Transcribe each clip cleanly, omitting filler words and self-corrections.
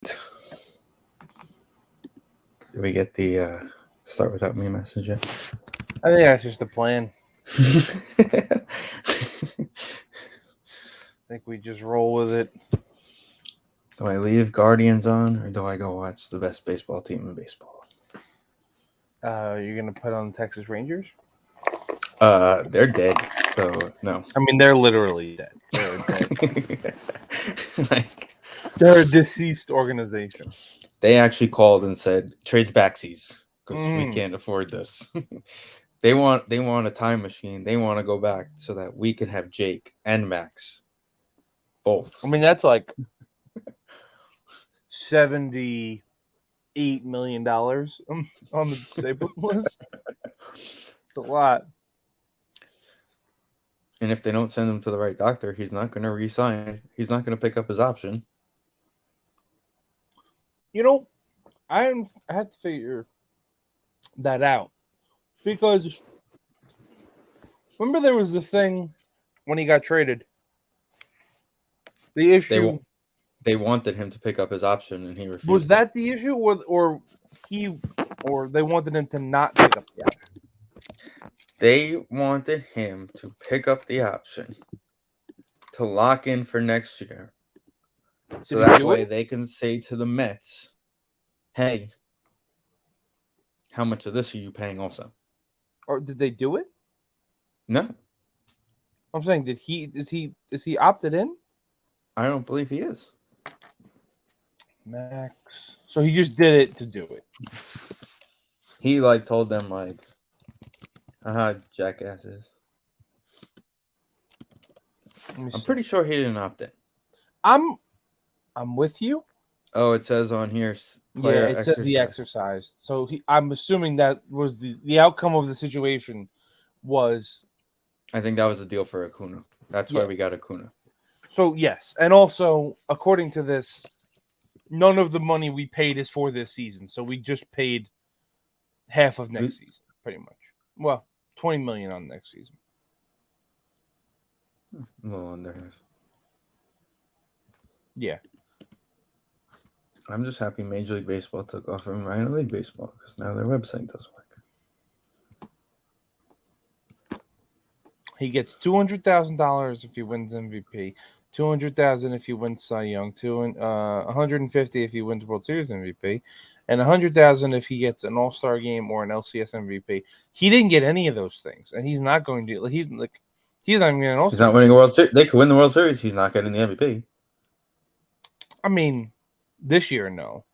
Did we get the start without me message yet? I think that's just the plan. I think we just roll with it. Do I leave Guardians on, or do I go watch the best baseball team in baseball? You're gonna put on the Texas Rangers? They're dead, so no. I mean, they're literally dead. They're dead. Like, They're a deceased organization. they actually called and said trades backsies because we can't afford this. They want a time machine. They want to go back so that we can have Jake and Max, both. I mean, that's like $78 million on the Staples list. It's a lot. And if they don't send him to the right doctor, he's not going to re-sign. He's not going to pick up his option. You know, I had to figure that out because remember there was a thing when he got traded. The issue they wanted him to pick up his option, and he refused. Was that the issue, or they wanted him to not pick up the option? They wanted him to pick up the option to lock in for next year. So that way they can say to the Mets, hey, how much of this are you paying also? Or did they do it? No. I'm saying, is he opted in? I don't believe he is. Max. So he just did it to do it. He told them jackasses. I'm pretty sure he didn't opt in. I'm with you. Oh, it says on here. Says he exercised. So I'm assuming that was the outcome of the situation was. I think that was the deal for Acuna. That's why we got Acuna. So yes, and also according to this, none of the money we paid is for this season. So we just paid half of next season, pretty much. Well, $20 million on next season. A little under half. Yeah. I'm just happy Major League Baseball took off from Minor League Baseball because now their website doesn't work. He gets $200,000 if he wins MVP, $200,000 if he wins Cy Young, $150,000 if he wins World Series MVP, and $100,000 if he gets an All-Star game or an LCS MVP. He didn't get any of those things, and he's not going to. He's not even getting an All-Star. He's not winning a World Series. They could win the World Series. He's not getting the MVP. I mean, this year, no.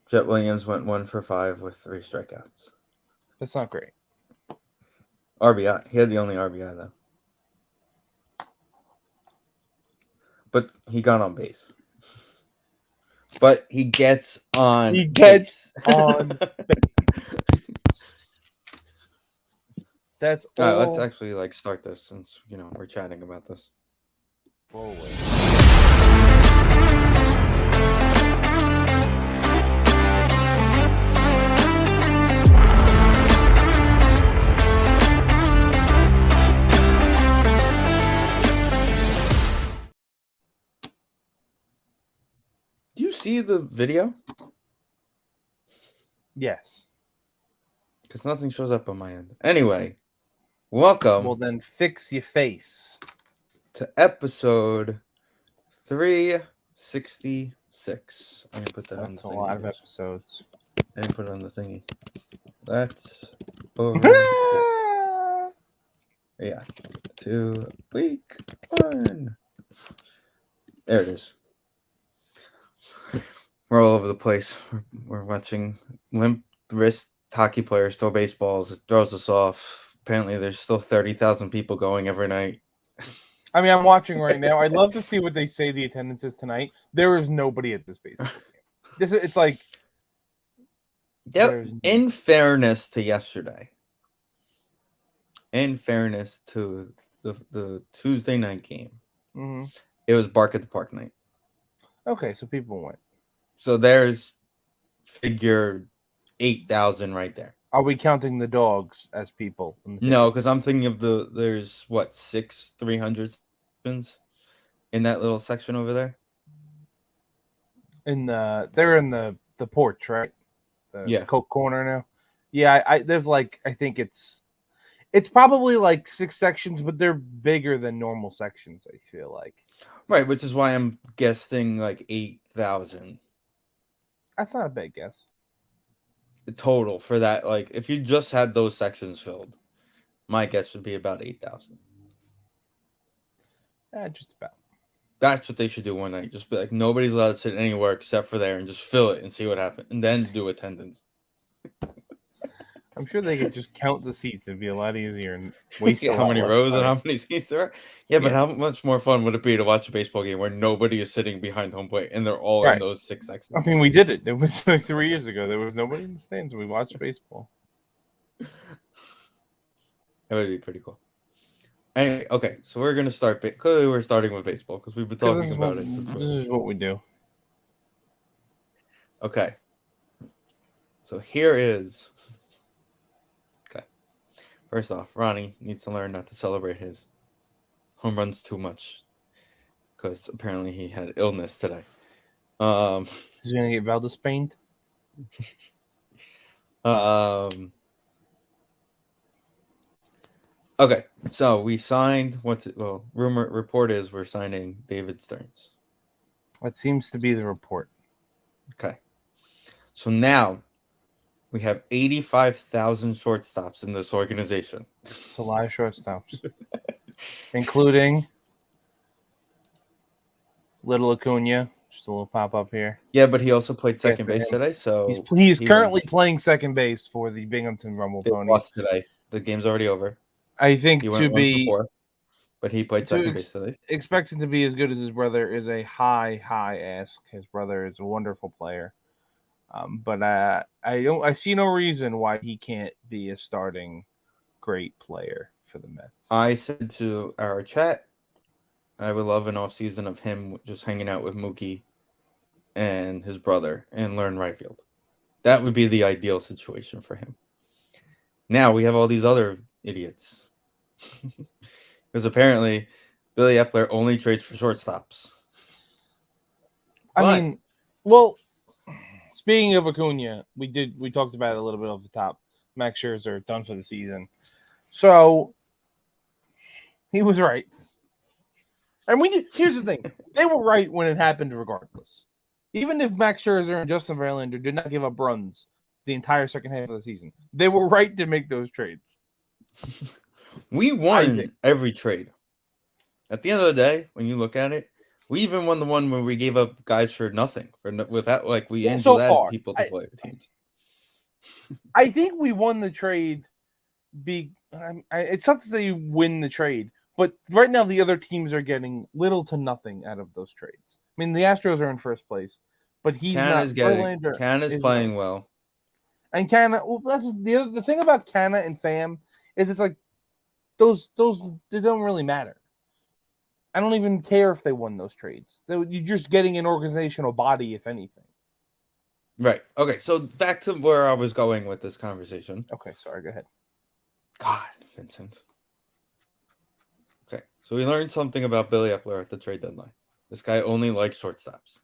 Jet Williams went 1 for 5 with 3 strikeouts. That's not great. RBI. He had the only RBI, though. But he got on base. But he gets on base. That's all right, let's actually start this since we're chatting about this. Do you see the video? Yes. Because nothing shows up on my end. Anyway, welcome. Well, then fix your face. To episode 366. I'm going to put that on the thingy. That's a lot of episodes. I didn't put it on the thingy. That's over. Yeah. 2 week 1. There it is. We're all over the place. We're watching limp wrist hockey players throw baseballs. It throws us off. Apparently, there's still 30,000 people going every night. I mean, I'm watching right now. I'd love to see what they say the attendance is tonight. There is nobody at this baseball game. It's like... Yep. In fairness to yesterday, in fairness to the Tuesday night game, it was Bark at the Park night. Okay, so people went. So there's figure 8,000 right there. Are we counting the dogs as people? No, because I'm thinking of there's 6 300 and in that little section over there. They're in the porch, right? The Yeah. Coke corner now. Yeah, there's like I think it's probably like 6 sections, but they're bigger than normal sections. I feel like. Right, which is why I'm guessing like 8,000. That's not a big guess. The total for that, like if you just had those sections filled, my guess would be about 8,000. Just about. That's what they should do one night. Just be like, nobody's allowed to sit anywhere except for there, and just fill it and see what happens, and then do attendance. I'm sure they could just count the seats. It'd be a lot easier and waste How many rows and how many seats there are. Yeah, but how much more fun would it be to watch a baseball game where nobody is sitting behind home plate and they're all in those 6 sections? I mean, we did it. It was like 3 years ago. There was nobody in the stands, and we watched baseball. That would be pretty cool. Anyway, okay, so we're gonna start. Clearly, we're starting with baseball because we've been talking about it. This is what we do. Okay. So here is. Okay. First off, Ronnie needs to learn not to celebrate his home runs too much because apparently he had illness today. He's gonna get Valdez-Spained. Okay, so we signed. Report is we're signing David Stearns. That seems to be the report. Okay, so now we have 85,000 shortstops in this organization. It's a lot of shortstops, including Little Acuna. Just a little pop up here. Yeah, but he also played second base today, so he's currently playing second base for the Binghamton Rumble Ponies. Lost today. The game's already over. I think he went 1 for 4, but he played second base today. Expected to be as good as his brother is a high ask. His brother is a wonderful player, but I see no reason why he can't be a starting great player for the Mets. I said to our chat, I would love an off season of him just hanging out with Mookie and his brother and learn right field. That would be the ideal situation for him. Now we have all these other idiots. Because apparently Billy Epler only trades for shortstops. I mean, well, speaking of Acuna, we talked about it a little bit off the top. Max Scherzer done for the season. So he was right. And here's the thing. They were right when it happened regardless. Even if Max Scherzer and Justin Verlander did not give up runs the entire second half of the season, they were right to make those trades. We won every trade. At the end of the day, when you look at it, we even won the one where we gave up guys for nothing. Without we Angel added people to play the teams. I think we won the trade. It's tough to say you win the trade, but right now the other teams are getting little to nothing out of those trades. I mean, the Astros are in first place, but Canna's playing well. And Canna, that's the thing about Canna and Pham is it's like those they don't really matter. I don't even care if they won those trades. You're just getting an organizational body, if anything. Right. Okay. So back to where I was going with this conversation. Okay. Sorry. Go ahead. God, Vincent. Okay. So we learned something about Billy Epler at the trade deadline. This guy only likes shortstops.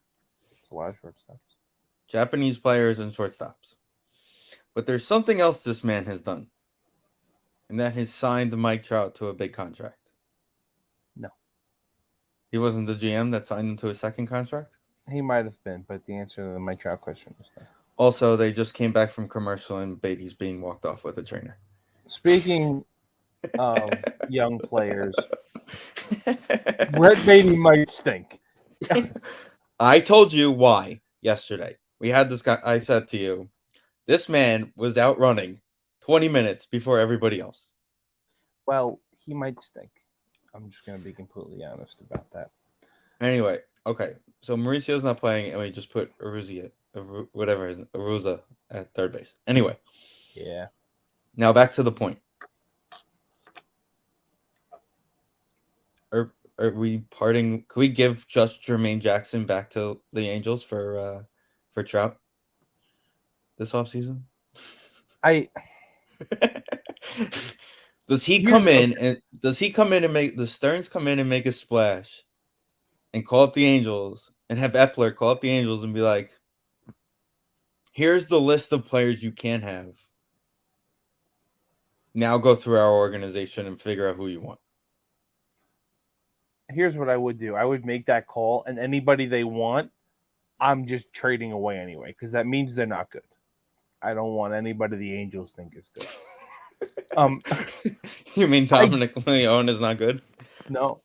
It's a lot of shortstops. Japanese players and shortstops. But there's something else this man has done. And that has signed Mike Trout to a big contract. No. He wasn't the GM that signed him to a second contract? He might have been, but the answer to the Mike Trout question is no. Also, they just came back from commercial and Beatty's being walked off with a trainer. Speaking of young players, Brett Beatty might stink. I told you why yesterday. We had this guy. I said to you, this man was out running 20 minutes before everybody else. Well, he might stink. I'm just going to be completely honest about that. Anyway, okay. So Mauricio's not playing, and we just put Aruza at third base. Anyway. Yeah. Now back to the point. Are we parting? Could we give just Jermaine Jackson back to the Angels for Trout this offseason? Does he come in and make the Stearns come in and make a splash and call up the Angels and have Epler call up the Angels and be like, here's the list of players you can have. Now go through our organization and figure out who you want. Here's what I would do. I would make that call, and anybody they want, I'm just trading away anyway, because that means they're not good. I don't want anybody the Angels think is good. You mean Dominic Leone is not good? No.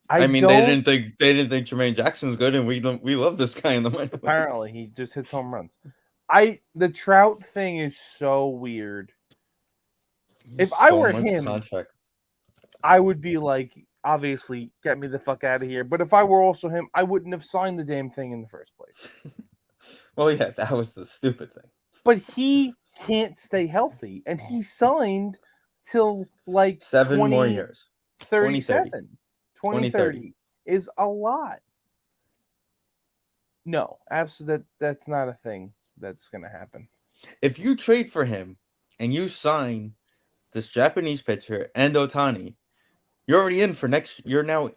I mean, they didn't think Jermaine Jackson's good, and we love this guy in the minor. Apparently, he just hits home runs. The Trout thing is so weird. If I were him, contract. I would be like, obviously, get me the fuck out of here. But if I were also him, I wouldn't have signed the damn thing in the first place. Well, yeah, that was the stupid thing. But he can't stay healthy, and he signed till like 7 more years. 37. 2030 is a lot. No, absolutely, that's not a thing that's going to happen. If you trade for him and you sign this Japanese pitcher and Ohtani, you're already in for next. You're now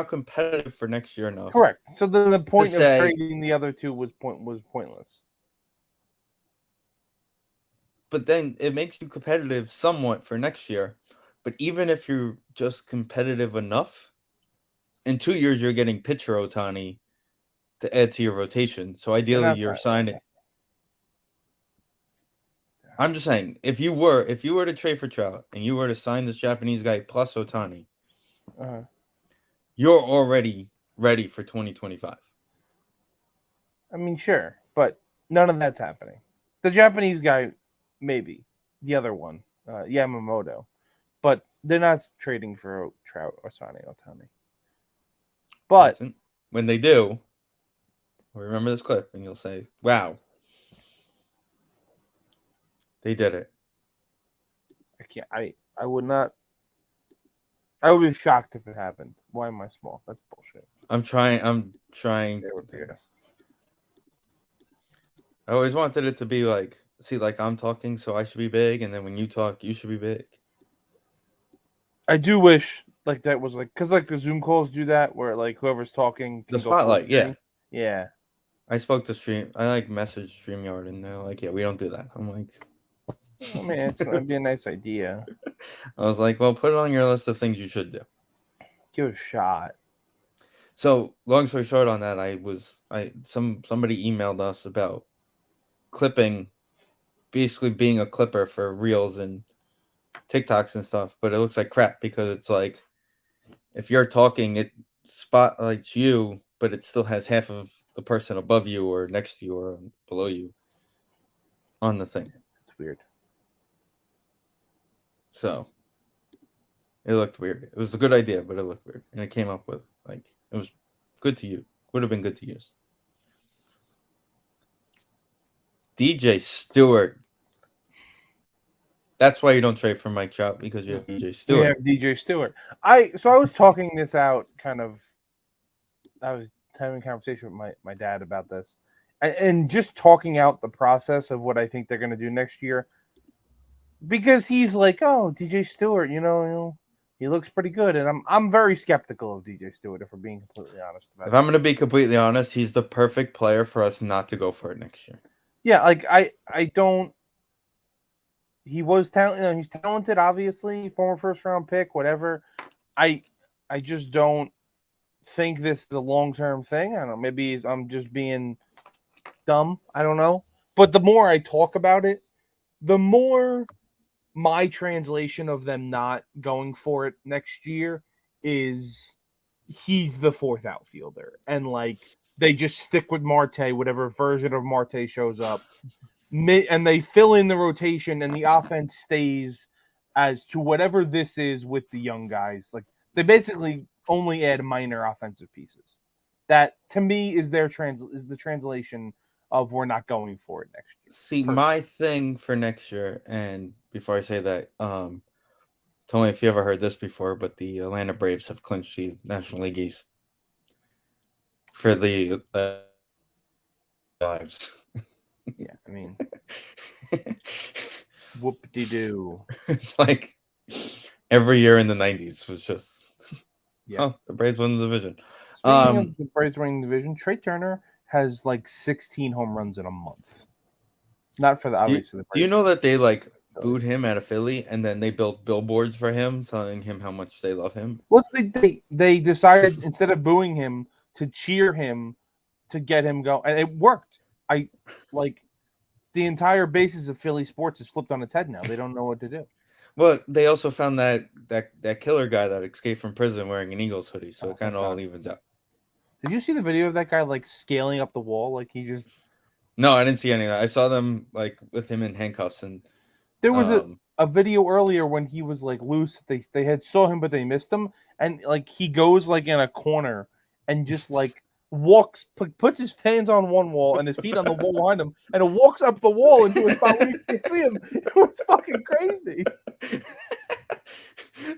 competitive for next year enough. Correct. So then the point of trading the other two was pointless. But then it makes you competitive somewhat for next year. But even if you're just competitive enough, in 2 years you're getting pitcher Ohtani to add to your rotation. So ideally you're signing. I'm just saying, if you were to trade for Trout and you were to sign this Japanese guy plus Ohtani, you're already ready for 2025. I mean, sure, but none of that's happening. The Japanese guy, maybe. The other one, Yamamoto. But they're not trading for Trout or Ohtani. But when they do, remember this clip and you'll say, wow, they did it. I would not. I would be shocked if it happened. Why am I small? That's bullshit. I'm trying. I always wanted it to be like, like I'm talking, so I should be big, and then when you talk, you should be big. I do wish like that was like, because like the Zoom calls do that, where like whoever's talking the spotlight, yeah. I spoke to Stream. I like message StreamYard, and they're like, yeah, we don't do that. I'm like, I mean, that'd be a nice idea. I was like, well, put it on your list of things you should do. Give it a shot. So, long story short on that, somebody emailed us about clipping, basically being a clipper for Reels and TikToks and stuff, but it looks like crap because it's like, if you're talking, it spotlights you, but it still has half of the person above you or next to you or below you on the thing. It's weird. So it looked weird. It was a good idea, but it looked weird. And it came up with, like, it was good to use. Would have been good to use. DJ Stewart. That's why you don't trade for Mike Trout, because you have DJ Stewart. You have DJ Stewart. I was talking this out kind of. I was having a conversation with my dad about this. And just talking out the process of what I think they're going to do next year. Because he's like, oh, DJ Stewart, he looks pretty good. And I'm very skeptical of DJ Stewart, if we're being completely honest about it. If I'm going to be completely honest, he's the perfect player for us not to go for it next year. Yeah, like I don't. He was talented. He's talented, obviously, former first-round pick, whatever. I just don't think this is a long-term thing. I don't know. Maybe I'm just being dumb. I don't know. But the more I talk about it, the more my translation of them not going for it next year is he's the fourth outfielder. And, like, they just stick with Marte, whatever version of Marte shows up. And they fill in the rotation, and the offense stays as to whatever this is with the young guys. Like, they basically only add minor offensive pieces. That, to me, is the translation of we're not going for it next year. See, my thing for next year, and before I say that, tell me if you ever heard this before, but the Atlanta Braves have clinched the National League East for the lives. Yeah, I mean, whoop-de-doo. It's like every year in the 90s was just, yeah. the Braves won the division. Speaking of the Braves winning the division, Trey Turner has like 16 home runs in a month. Not for the obviously. Do you know that they booed him out of Philly, and then they built billboards for him, telling him how much they love him? Well, they decided instead of booing him to cheer him to get him going, and it worked. The entire basis of Philly sports is flipped on its head now. They don't know what to do. Well, they also found that killer guy that escaped from prison wearing an Eagles hoodie, so it kind of all evens out. Did you see the video of that guy scaling up the wall? He just. No, I didn't see any of that. I saw them with him in handcuffs, and there was a video earlier when he was loose. They had saw him, but they missed him, and he goes in a corner and just walks, puts his hands on one wall and his feet on the wall behind him, and it walks up the wall into a spot where you can see him. It was fucking crazy.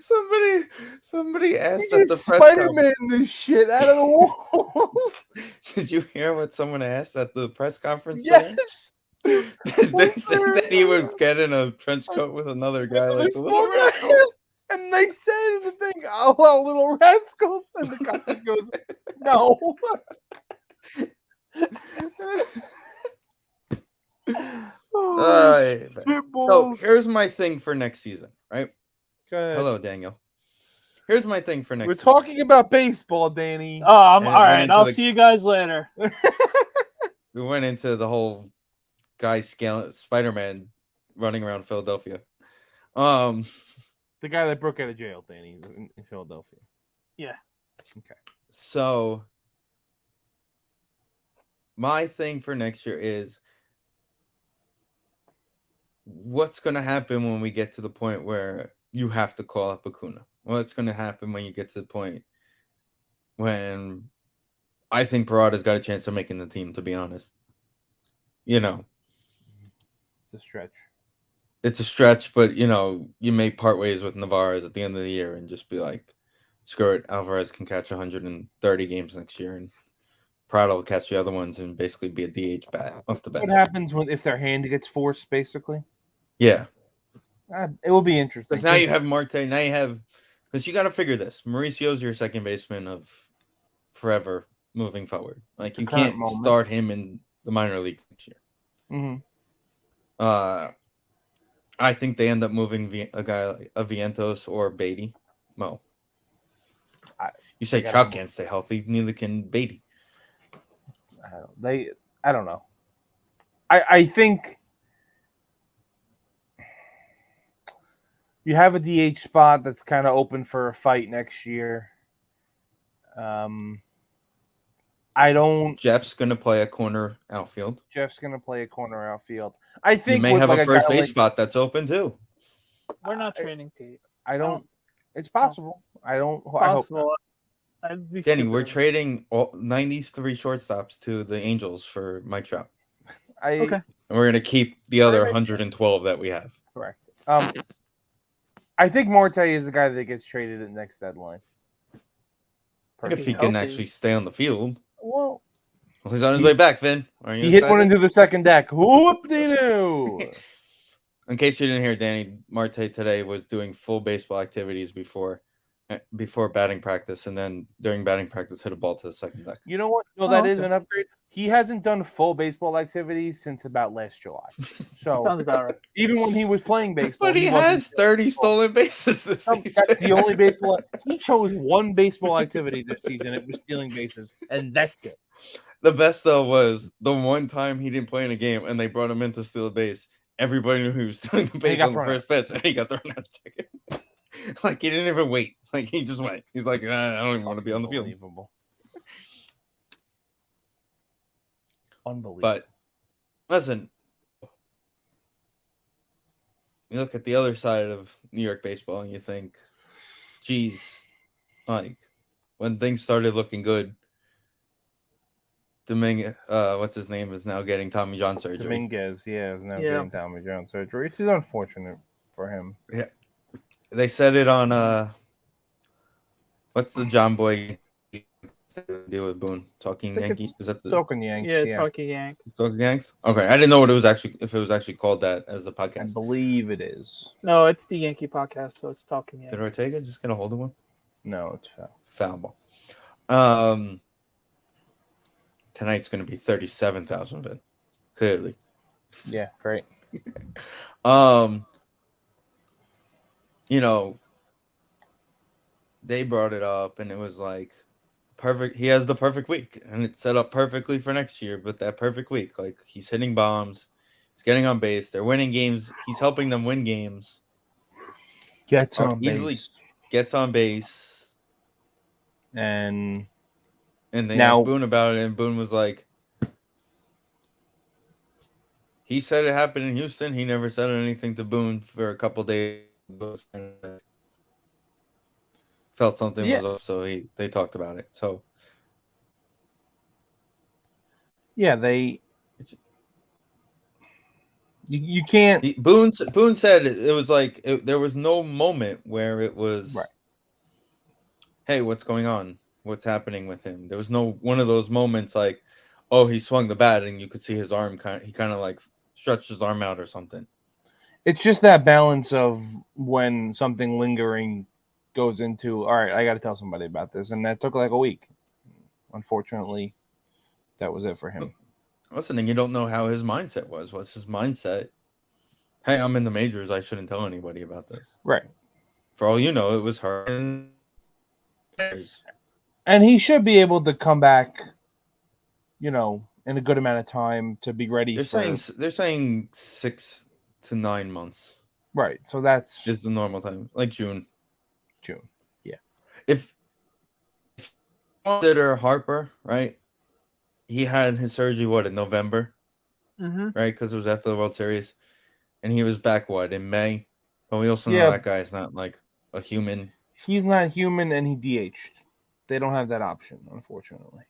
Somebody asked at the press Spider-Man this shit out of the wall. Did you hear what someone asked at the press conference? Yes. That he would get in a trench coat with another guy like the Little Rascals. And they said in the thing, "Oh, Little Rascals," and the guy goes, "No." So here's my thing for next season, right? Hello, Daniel. Here's my thing for next season. We're talking about baseball, Danny. Oh, all right. I'll see you guys later. We went into the whole guy Spider-Man running around Philadelphia. The guy that broke out of jail, Danny, in Philadelphia. Yeah. Okay. So my thing for next year is what's going to happen when we get to the point where you have to call up Acuna? What's going to happen when you get to the point when I think Parada's got a chance of making the team, to be honest? It's a stretch. It's a stretch, but, you may part ways with Navarez at the end of the year and just be like, screw it, Alvarez can catch 130 games next year, and Parada will catch the other ones and basically be a DH bat off the bench. What happens if their hand gets forced, basically? Yeah. It will be interesting. Because now you have Marte, because you got to figure this. Mauricio's your second baseman of forever moving forward. You can't start him in the minor league next year. Mm-hmm. I think they end up moving a guy like Vientos or Beatty. Mo. You say Trout can't stay healthy, neither can Beatty. I don't know. I think you have a DH spot that's kind of open for a fight next year. Jeff's gonna play a corner outfield. I think you may have a first base spot that's open too. We're not training Pete. It's possible. Possible. Danny, we're trading all 93 shortstops to the Angels for Mike Trout. Okay. And we're going to keep the other 112 that we have. Correct. I think Marte is the guy that gets traded at next deadline. If he can actually stay on the field. Well, he's on his way back, Finn. He hit one into the second deck. Whoop-de-doo. In case you didn't hear, Danny, Marte today was doing full baseball activities before batting practice, and then during batting practice hit a ball to the second deck. You know what? No, that is an upgrade. He hasn't done full baseball activities since about last July. So sounds about right. Even when he was playing baseball, but he has 30 stolen bases this season. That's the only baseball. He chose one baseball activity this season. It was stealing bases, and that's it. The best though was the one time he didn't play in a game, and they brought him in to steal a base. Everybody knew he was stealing the base on the first pitch, and he got thrown out second. He didn't even wait. He just went. He's like, I don't even want to be on the field. Unbelievable. But listen, you look at the other side of New York baseball and you think, geez, when things started looking good, Dominguez, what's his name, is now getting Tommy John surgery. Dominguez, is now getting Tommy John surgery. Which is unfortunate for him. Yeah. They said it on what's the John Boy deal with Boone? Talking Yankee? Is that the Talking Yanks? Yeah, Talking Yanks. Talking Yanks? Okay, I didn't know if it was actually called that as a podcast. I believe it is. No, it's the Yankee podcast, so it's Talking Yanks. Did Ortega just get a hold of one? No, it's foul. Foul ball. tonight's going to be 37,000, Vin. Clearly. Yeah, great. You know, they brought it up, and it was like perfect. He has the perfect week, and it's set up perfectly for next year. But that perfect week, like he's hitting bombs, he's getting on base, they're winning games. He's helping them win games. Gets on easily base. Gets on base, and they now asked Boone about it, and Boone was like, he said it happened in Houston. He never said anything to Boone for a couple days. Felt something was up, so they talked about it. So yeah, you can't. Boone said it was like there was no moment where it was right. Hey, what's going on? What's happening with him? There was no one of those moments like, oh, he swung the bat and you could see his arm he kind of like stretched his arm out or something. It's just that balance of when something lingering goes into, all right, I got to tell somebody about this. And that took like a week. Unfortunately, that was it for him. Listen, and you don't know how his mindset was. What's his mindset? Hey, I'm in the majors. I shouldn't tell anybody about this. Right. For all you know, it was her. And he should be able to come back, in a good amount of time to be ready. They're saying 6 to 9 months. Right. So that's is the normal time, like June. Yeah. If consider Harper, right? He had his surgery in November, right? Because it was after the World Series, and he was back in May. But we also know that guy's not like a human. He's not human, and he DH'd. They don't have that option, unfortunately.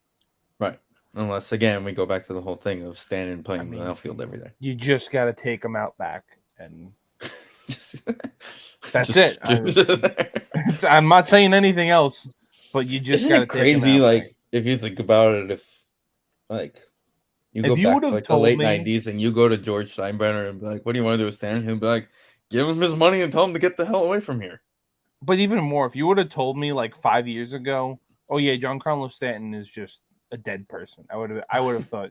Right. Unless, again, we go back to the whole thing of standing and playing the outfield every day. You just got to take him out back, and that's it. I'm not saying anything else, but you just got to take him out. Crazy, like, if you think about it, if you go back to like the late 90s and you go to George Steinbrenner and be like, what do you want to do with Stan? He'll be like, give him his money and tell him to get the hell away from here. But even more, if you would have told me like 5 years ago, oh yeah, Giancarlo Stanton is just a dead person, I would have thought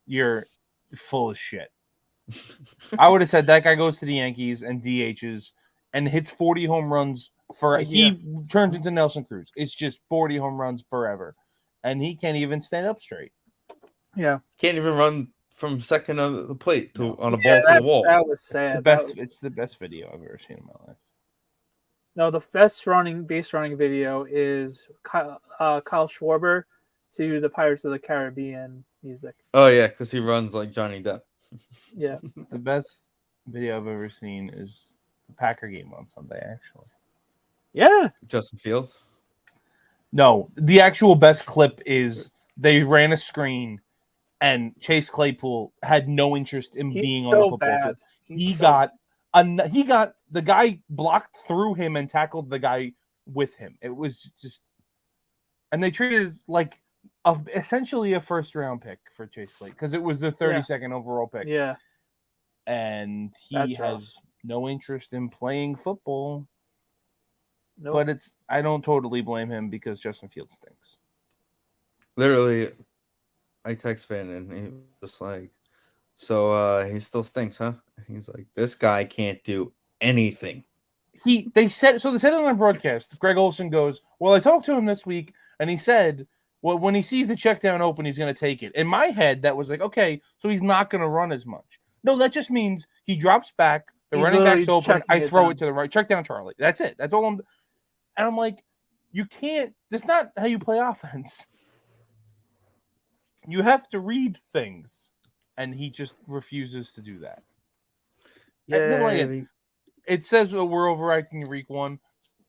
you're full of shit. I would have said that guy goes to the Yankees and DHs and hits 40 home runs he turns into Nelson Cruz. It's just 40 home runs forever. And he can't even stand up straight. Yeah. Can't even run from second on the plate on a ball to the wall. That was sad. It's the best video I've ever seen in my life. No, the best base running video is Kyle Schwarber to the Pirates of the Caribbean music. Oh, yeah, because he runs like Johnny Depp. Yeah. The best video I've ever seen is the Packer game on Sunday, actually. Yeah. Justin Fields? No, the actual best clip is they ran a screen and Chase Claypool had no interest in being on the football field. He got the guy blocked through him and tackled the guy with him. It was just, and they treated like essentially a first round pick for Chase Claypool because it was the 32nd overall pick. Yeah, and he has no interest in playing football. Nope. But I don't totally blame him because Justin Fields stinks. Literally, I text Finn and he was just like, so he still stinks, huh? He's like, this guy can't do anything. They said it on our broadcast. Greg Olson goes, well, I talked to him this week, and he said, well, when he sees the check down open, he's going to take it. In my head, that was like, okay, so he's not going to run as much. No, that just means he drops back, the running back's open, I throw it to the right. Check down Charlie. That's it. That's all and I'm like, you can't, that's not how you play offense. You have to read things. And he just refuses to do that. Yeah. It says we're overreacting in week one.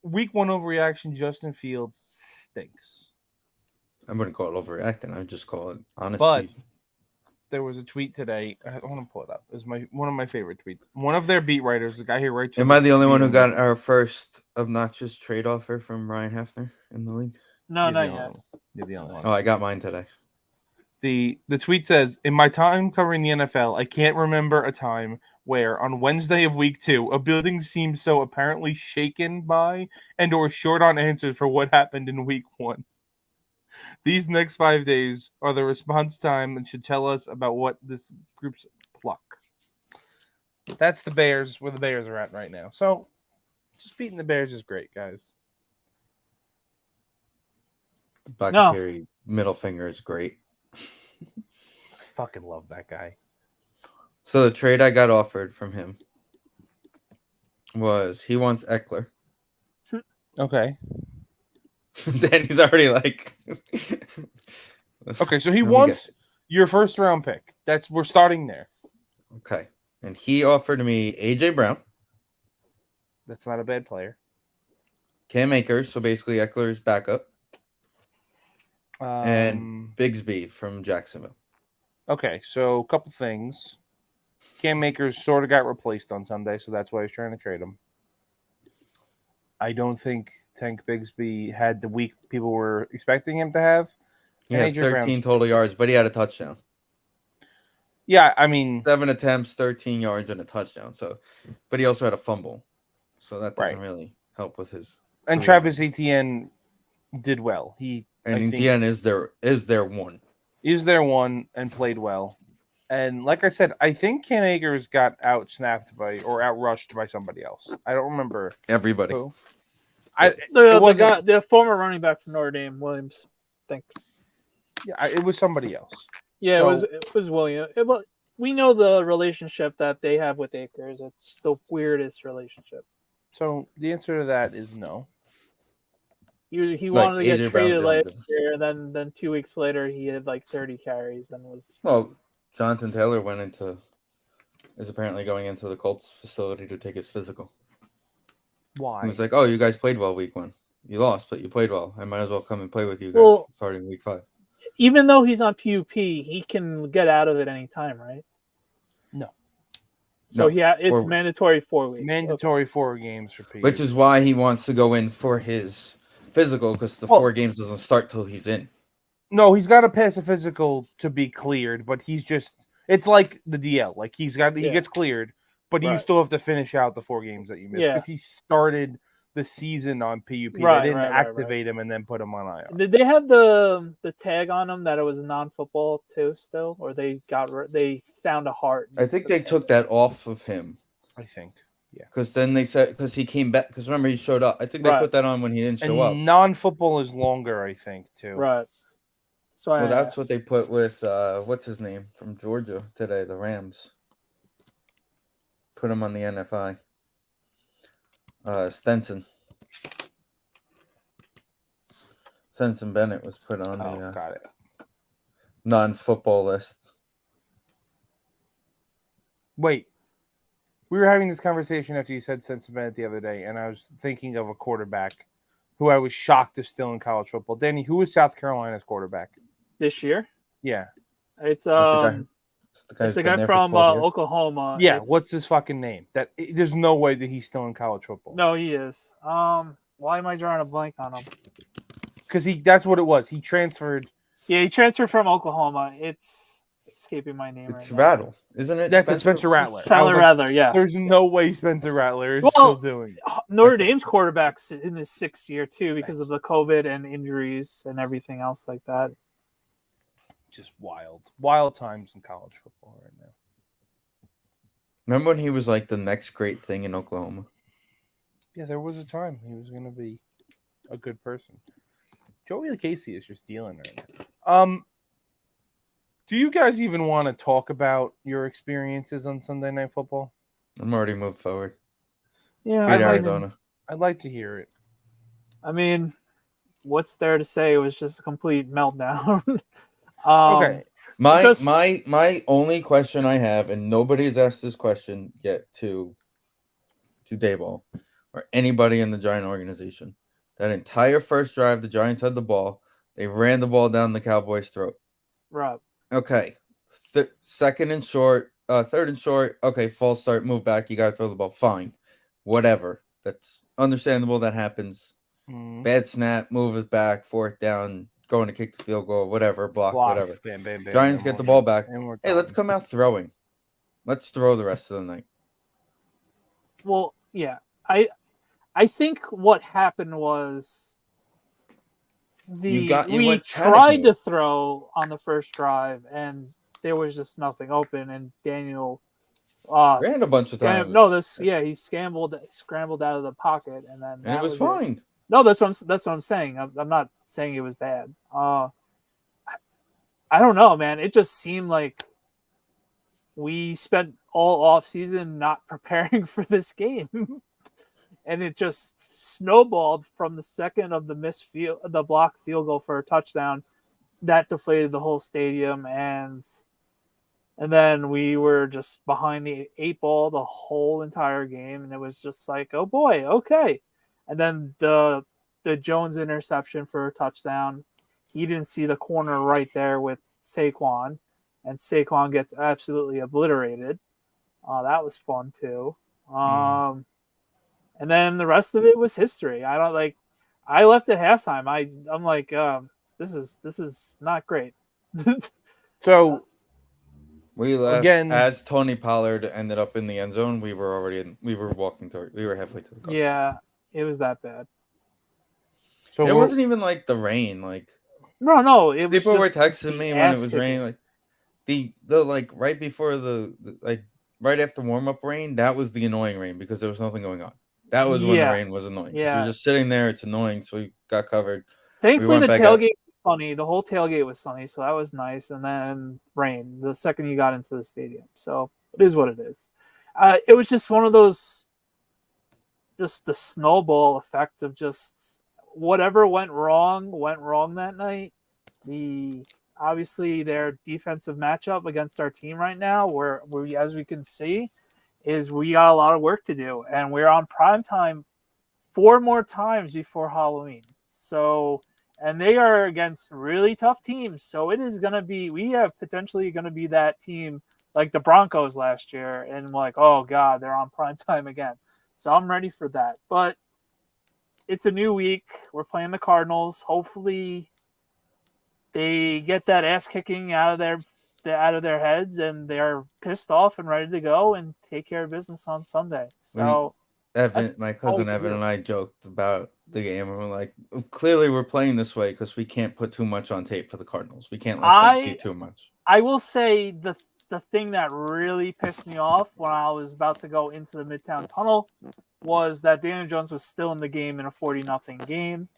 Week one overreaction, Justin Fields stinks. I wouldn't call it overreacting. I would just call it honesty. But there was a tweet today. I want to pull it up. It was one of my favorite tweets. One of their beat writers, the guy here writes. Am I the only one who got our first obnoxious trade offer from Ryan Hefner in the league? No, not yet. You're the only one. Oh, I got mine today. The tweet says, in my time covering the NFL, I can't remember a time where on Wednesday of week 2, a building seemed so apparently shaken by and or short on answers for what happened in week 1. These next 5 days are the response time and should tell us about what this group's pluck. That's the Bears, where the Bears are at right now. So, just beating the Bears is great, guys. Bakateri middle finger is great. I fucking love that guy. So the trade I got offered from him was he wants Eckler. Okay. Then he's already like. Okay, so he wants your first round pick. We're starting there. Okay, and he offered me AJ Brown. That's not a bad player. Cam Akers, so basically Eckler's backup, and Bigsby from Jacksonville. Okay, so a couple things. Cam Akers sort of got replaced on Sunday, so that's why he's trying to trade him. I don't think Tank Bigsby had the week people were expecting him to have. He had 13 total yards, but he had a touchdown. Yeah, I mean 7 attempts, 13 yards, and a touchdown. So, but he also had a fumble, so that doesn't really help with his. And Travis Etienne did well. Etienne is their one. Is there one and played well. And like I said, I think Cam Akers got outsnapped by or outrushed by somebody else. I don't remember. Everybody. Who. The former running back from Notre Dame, Williams, I think. Yeah, it was somebody else. Yeah, it was William. We know the relationship that they have with Akers. It's the weirdest relationship. So the answer to that is no. He wanted to get traded last year, and then 2 weeks later he had like 30 carries. Jonathan Taylor is apparently going into the Colts facility to take his physical. Why? He was like, "Oh, you guys played well week 1. You lost, but you played well. I might as well come and play with you guys starting week 5." Even though he's on PUP, he can get out of it anytime, right? No. So it's mandatory 4 weeks. Mandatory 4 games for PUP. Which is why he wants to go in for his physical, because the 4 games doesn't start till he's in. No, he's got to pass a physical to be cleared, but it's like the DL. Like he gets cleared, but you still have to finish out the 4 games that you missed because he started the season on PUP. They didn't activate him and then put him on IR. Did they have the tag on him that it was non-football too still, or they found a heart? I think they took that off of him. I think. Yeah. Because then they said, because he came back, because remember he showed up. I think they put that on when he didn't show up. Non-football is longer, I think, too. Right. So that's what they put with, what's his name, from Georgia today, the Rams. Put him on the NFI. Stenson Bennett was put on the non-football list. Wait. We were having this conversation after you said Stenson Bennett the other day, and I was thinking of a quarterback who I was shocked is still in college football. Danny, who is South Carolina's quarterback? This year? Yeah. It's the guy from Oklahoma. Yeah, what's his fucking name? There's no way that he's still in college football. No, he is. Why am I drawing a blank on him? Because that's what it was. He transferred. Yeah, he transferred from Oklahoma. It's escaping my name. It's Rattle, isn't it? That's Spencer Rattler. Spencer Rattler, yeah. There's no way Spencer Rattler is still doing it. Notre Dame's quarterback's in his 6th year too because of the COVID and injuries and everything else like that. Just wild times in college football right now. Remember when he was like the next great thing in Oklahoma? Yeah, there was a time he was going to be a good person. Joey Casey is just dealing right now. Do you guys even want to talk about your experiences on Sunday Night Football? I'm already moved forward. Yeah, Arizona. I'd like to hear it. I mean, what's there to say? It was just a complete meltdown. Okay. My only question I have, and nobody's asked this question yet to Dayball or anybody in the Giant organization. That entire first drive, the Giants had the ball. They ran the ball down the Cowboys' throat. Right. Okay. Third and short. Okay, false start, move back. You got to throw the ball. Fine. Whatever. That's understandable. That happens. Mm-hmm. Bad snap, move it back, 4th down, going to kick the field goal, whatever, block. Whatever. Bam, bam, bam, Giants get the ball back. Hey, let's come out throwing. Let's throw the rest of the night. Well, yeah. I think what happened was we tried to throw on the first drive, and there was just nothing open, and Daniel ran a bunch of times. He scrambled out of the pocket, and then it was fine. No, that's what I'm saying. I'm not saying it was bad. I don't know, man. It just seemed like we spent all off season not preparing for this game. And it just snowballed from the second of the blocked field goal for a touchdown. That deflated the whole stadium, and then we were just behind the 8 ball the whole entire game, and it was just like, oh boy, okay. And then the Jones interception for a touchdown. He didn't see the corner right there with Saquon, and Saquon gets absolutely obliterated. That was fun too. And then the rest of it was history. I left at halftime. I'm like, this is not great. So we left again as Tony Pollard ended up in the end zone. We were already we were halfway to the car. Yeah, it was that bad. So it wasn't even like the rain. Like no, it was. People were texting me when it was raining. Like the like right before the like right after warm up rain. That was the annoying rain because there was nothing going on. That was when the rain was annoying. Yeah. You're just sitting there. It's annoying. So we got covered. Thankfully, the tailgate was sunny. The whole tailgate was sunny. So that was nice. And then rain the second you got into the stadium. So it is what it is. It was just one of those, just the snowball effect of just whatever went wrong that night. Obviously, their defensive matchup against our team right now, where we, as we can see, is we got a lot of work to do, and we're on prime time 4 more times before Halloween. So, and they are against really tough teams. So it is going to be, we have potentially going to be that team like the Broncos last year, and like, oh God, they're on prime time again. So I'm ready for that. But it's a new week. We're playing the Cardinals. Hopefully they get that ass kicking out of their heads, and they're pissed off and ready to go and take care of business on Sunday. So my cousin Evan and I joked about the game, and we're like, clearly we're playing this way because we can't put too much on tape for the Cardinals. We can't let them see too much. I will say the thing that really pissed me off when I was about to go into the Midtown Tunnel was that Daniel Jones was still in the game in a 40-0 game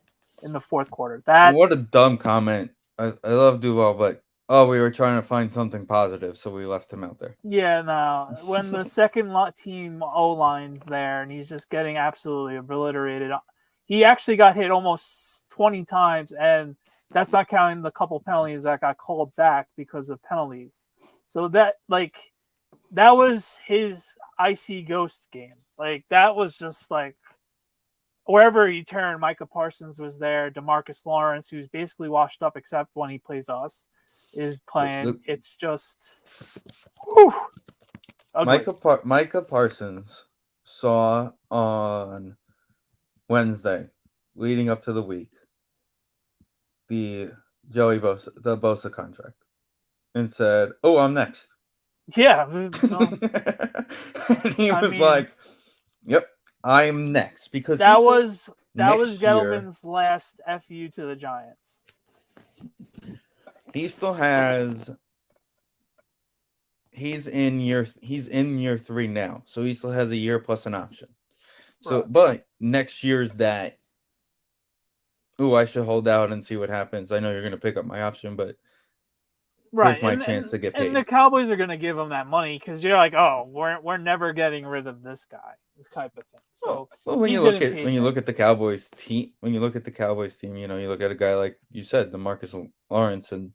in the fourth quarter. What a dumb comment. I love Duval, but we were trying to find something positive, so we left him out there. Yeah, no. When the second team O-line's there and he's just getting absolutely obliterated. He actually got hit almost 20 times, and that's not counting the couple penalties that got called back because of penalties. So that was his IC Ghost game. Like, that was just like, wherever he turned, Micah Parsons was there. DeMarcus Lawrence, who's basically washed up except when he plays us, is playing. It's just Micah Parsons saw on Wednesday, leading up to the week, the Bosa contract, and said, "Oh, I'm next." Yeah, and he was like, "Yep, I'm next," because that was Gettleman's last FU to the Giants. He still has. He's in year 3 now, so he still has a year plus an option. So, right. But next year's that. Oh, I should hold out and see what happens. I know you're going to pick up my option, but here's my chance to get paid. And the Cowboys are going to give him that money because you're like, oh, we're never getting rid of this guy, this type of thing. So when you look at the Cowboys team, you look at a guy like you said, DeMarcus Lawrence, and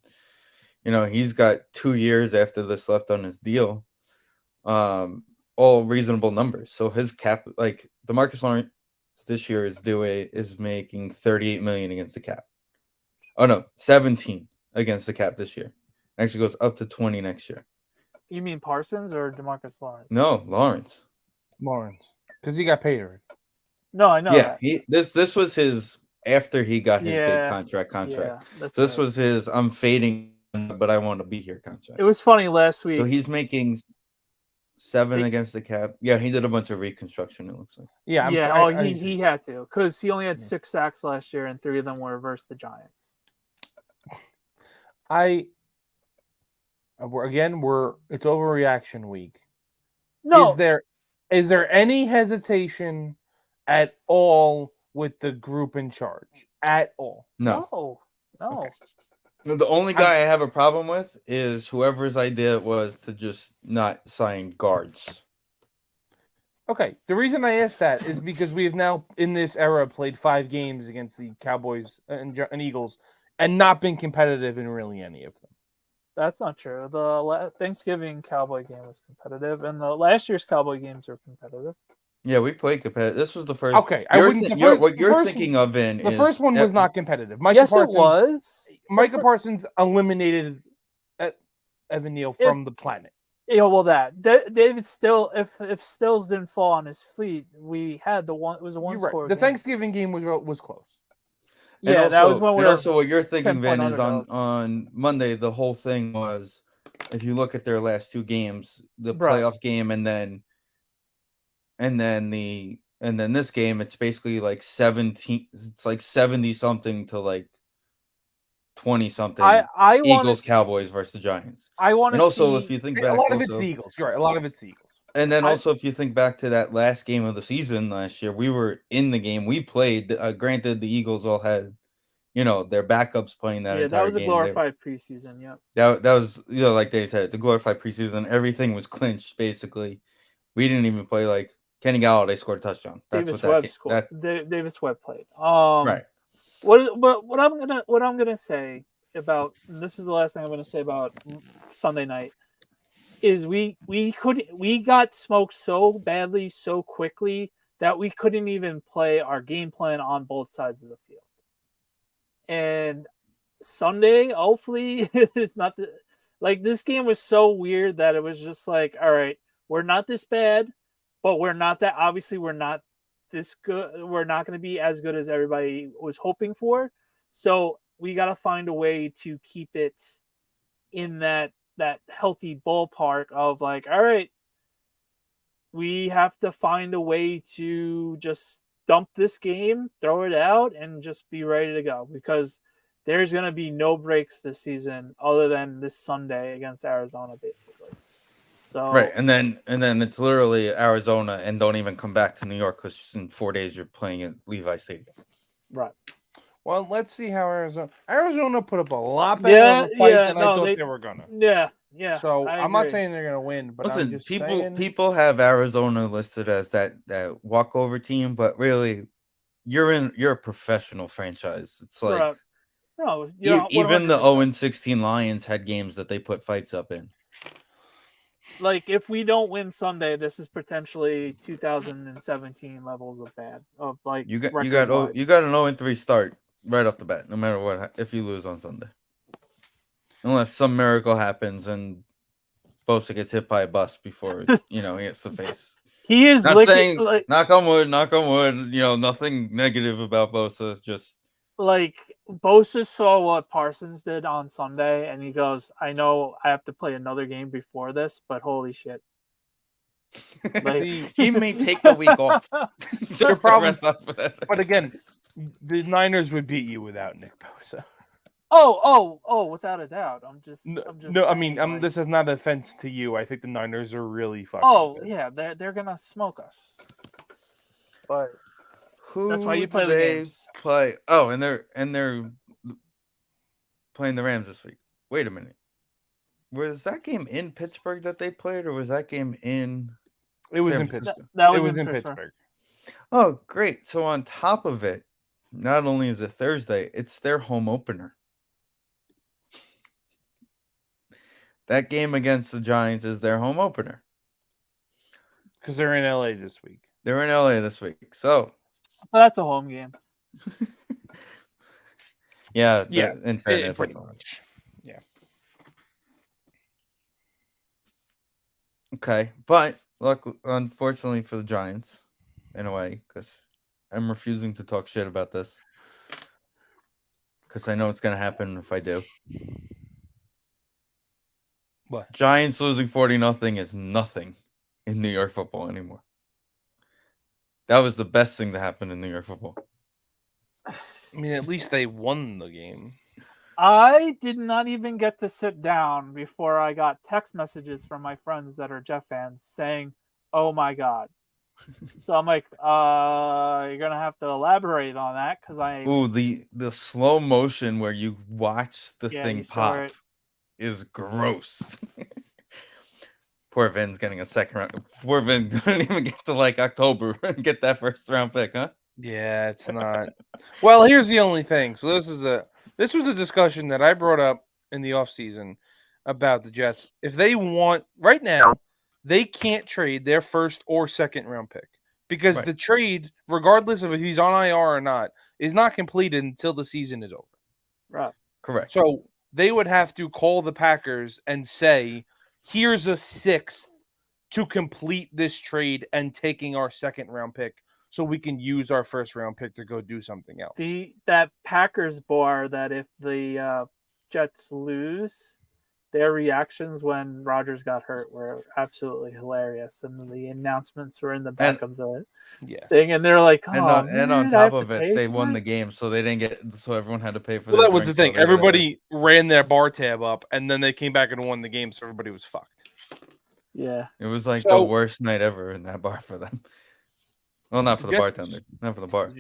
he's got 2 years after this left on his deal, all reasonable numbers. So his cap, like DeMarcus Lawrence this year is making $38 million against the cap. Oh no, 17 against the cap this year. Actually goes up to 20 next year. You mean Parsons or DeMarcus Lawrence? No, Lawrence, because he got paid already. No, I know. Yeah, this was his after he got his big contract. Yeah, so this was his I'm fading, but I want to be here contract. It was funny last week. So he's making 7 against the Cap. Yeah, he did a bunch of reconstruction. It looks like. Yeah, he had to because he only had 6 sacks last year, and 3 of them were versus the Giants. It's overreaction week. No, is there any hesitation at all with the group in charge at all? No. Okay. The only guy I have a problem with is whoever's idea it was to just not sign guards. Okay, the reason I asked that is because we have now, in this era, played 5 games against the Cowboys and Eagles and not been competitive in really any of them. That's not true. The Thanksgiving Cowboy game was competitive, and the last year's Cowboy games were competitive. Yeah, we played competitive. This was the first. Okay, what you're thinking of the first one was not competitive. Yes, it was. Micah Parsons eliminated Evan Neal from the planet. Yeah, well, David Still, if Stills didn't fall on his feet, we had the one. It was a one-score. The Thanksgiving game was close. Yeah, that was when we were. And also, what you're thinking, Vin, is on Monday. The whole thing was, if you look at their last 2 games, the playoff game, and then this game, it's basically like 17. It's like 70 something to like 20 something. Eagles, Cowboys versus the Giants. I want to. And also, if you think back, a lot of it's the Eagles. You're right. A lot of it's the Eagles. And then also, if you think back to that last game of the season last year, we were in the game. We played. Granted, the Eagles all had, their backups playing that entire game. Yeah, that was a glorified preseason. Yep. That was, like they said, it's a glorified preseason. Everything was clinched, basically. We didn't even play like Kenny Galladay scored a touchdown. Davis Webb scored. Davis Webb played. Right. What I'm gonna say about, and this is the last thing I'm gonna say about Sunday night, is we got smoked so badly so quickly that we couldn't even play our game plan on both sides of the field. And Sunday, hopefully, it's not this game was so weird that it was just like, all right, we're not this bad, but we're not that. Obviously, we're not this good. We're not going to be as good as everybody was hoping for. So we got to find a way to keep it in that healthy ballpark of like, all right, we have to find a way to just dump this game, throw it out, and just be ready to go, because there's going to be no breaks this season other than this Sunday against Arizona, basically. So right, and then it's literally Arizona, and don't even come back to New York because in 4 days you're playing at Levi Stadium. Right. Well, let's see how Arizona put up a lot better of a fight than I thought they were gonna. Yeah. So I'm not saying they're gonna win, but listen, I'm just saying... people have Arizona listed as that walkover team, but really, you're a professional franchise. It's like right. No, even the 0-16 Lions had games that they put fights up in. Like, if we don't win Sunday, this is potentially 2017 levels of bad. Of like you got an 0-3 start right off the bat, no matter what. If you lose on Sunday, unless some miracle happens and Bosa gets hit by a bus before he hits the face. He is not saying knock on wood. Nothing negative about Bosa. Just like Bosa saw what Parsons did on Sunday, and he goes, "I know I have to play another game before this, but holy shit!" Like, he may take the week off. But again, the Niners would beat you without Nick Bosa. Oh, without a doubt. I'm just. No, saying, I mean, this is not an offense to you. I think the Niners are really fucking. Oh good. Yeah, they're gonna smoke us. But that's why you play the games. Play. Oh, and they're playing the Rams this week. Wait a minute. Was that game in Pittsburgh that they played, or was that game in? It was in Pittsburgh. That was in Pittsburgh. Oh, great! So on top of it, not only is it Thursday, it's their home opener. That game against the Giants is their home opener. Because they're in LA this week. They're in LA this week. So that's a home game. Yeah. In fairness, pretty much. Yeah. Okay, but unfortunately for the Giants, in a way, because I'm refusing to talk shit about this, because I know it's gonna happen if I do. What? Giants losing 40-0 is nothing in New York football anymore. That was the best thing to happen in New York football. I mean, at least they won the game. I did not even get to sit down before I got text messages from my friends that are Jet fans saying, "Oh my god." So I'm like, you're gonna have to elaborate on that because I Ooh, the slow motion where you watch the you thing saw pop it. is gross. Poor Vin's getting a second round. Poor Vin didn't even get to like October and get that first round pick, huh? Yeah, it's not. Well, here's the only thing. So this was a discussion that I brought up in the offseason about the Jets. If they want right now, they can't trade their first or second round pick because Right. the trade, regardless of if he's on IR or not, is not completed until the season is over. Right. Correct. So they would have to call the Packers and say, "Here's a sixth to complete this trade and taking our second round pick." So we can use our first round pick to go do something else. That Packers bar that if the Jets lose, their reactions when Rodgers got hurt were absolutely hilarious, and the announcements were in the back of the thing, and they're like, "Oh, and on man, I have top to of it, pay they for won it?" the game, so they didn't get. So everyone had to pay for Well, their that was the drinks, thing. so they gotta Everybody ran their bar tab up, and then they came back and won the game, so everybody was fucked. Yeah. It was like the So- worst night ever in that bar for them. Well, not for the Jets- bartender, not for the bar.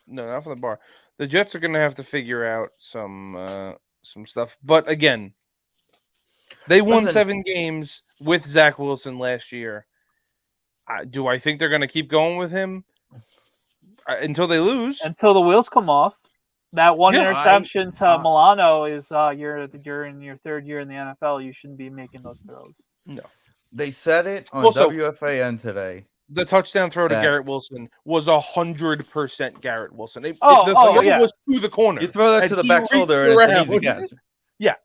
No, not for the bar. The Jets are going to have to figure out some stuff. But again, they won Listen. 7 games with Zach Wilson last year. Do I think they're going to keep going with him until they lose? Until the wheels come off. That one Yeah, interception to Milano is you're in your third year in the NFL. You shouldn't be making those throws. No. They said it on Also- WFAN today. The touchdown throw to That- Garrett Wilson was 100% Garrett Wilson. The Oh, throw yeah. was to the corner. You throw that And to the he back reached shoulder, and it's an easy around. catch. Yeah.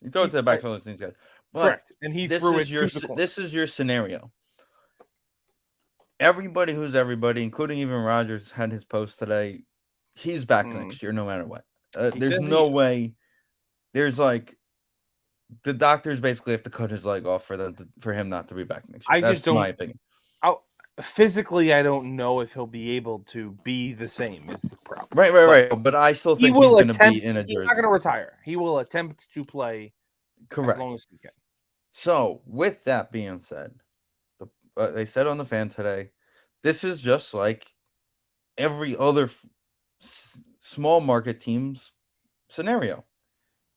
You throw it to the back shoulder, it's an easy catch. But Correct. And he threw it to the corner. This is your scenario. Everybody who's everybody, including even Rodgers, had his post today. He's back next year, no matter what. There's no way. There's like the doctors basically have to cut his leg off for him not to be back next year. That's my opinion. Physically, I don't know if he'll be able to be the same. Is the problem? Right. But I still think he's going to be in a jersey. He's not going to retire. He will attempt to play. Correct. As long as he can. So, with that being said, they said on the fan today, this is just like every other small market team's scenario.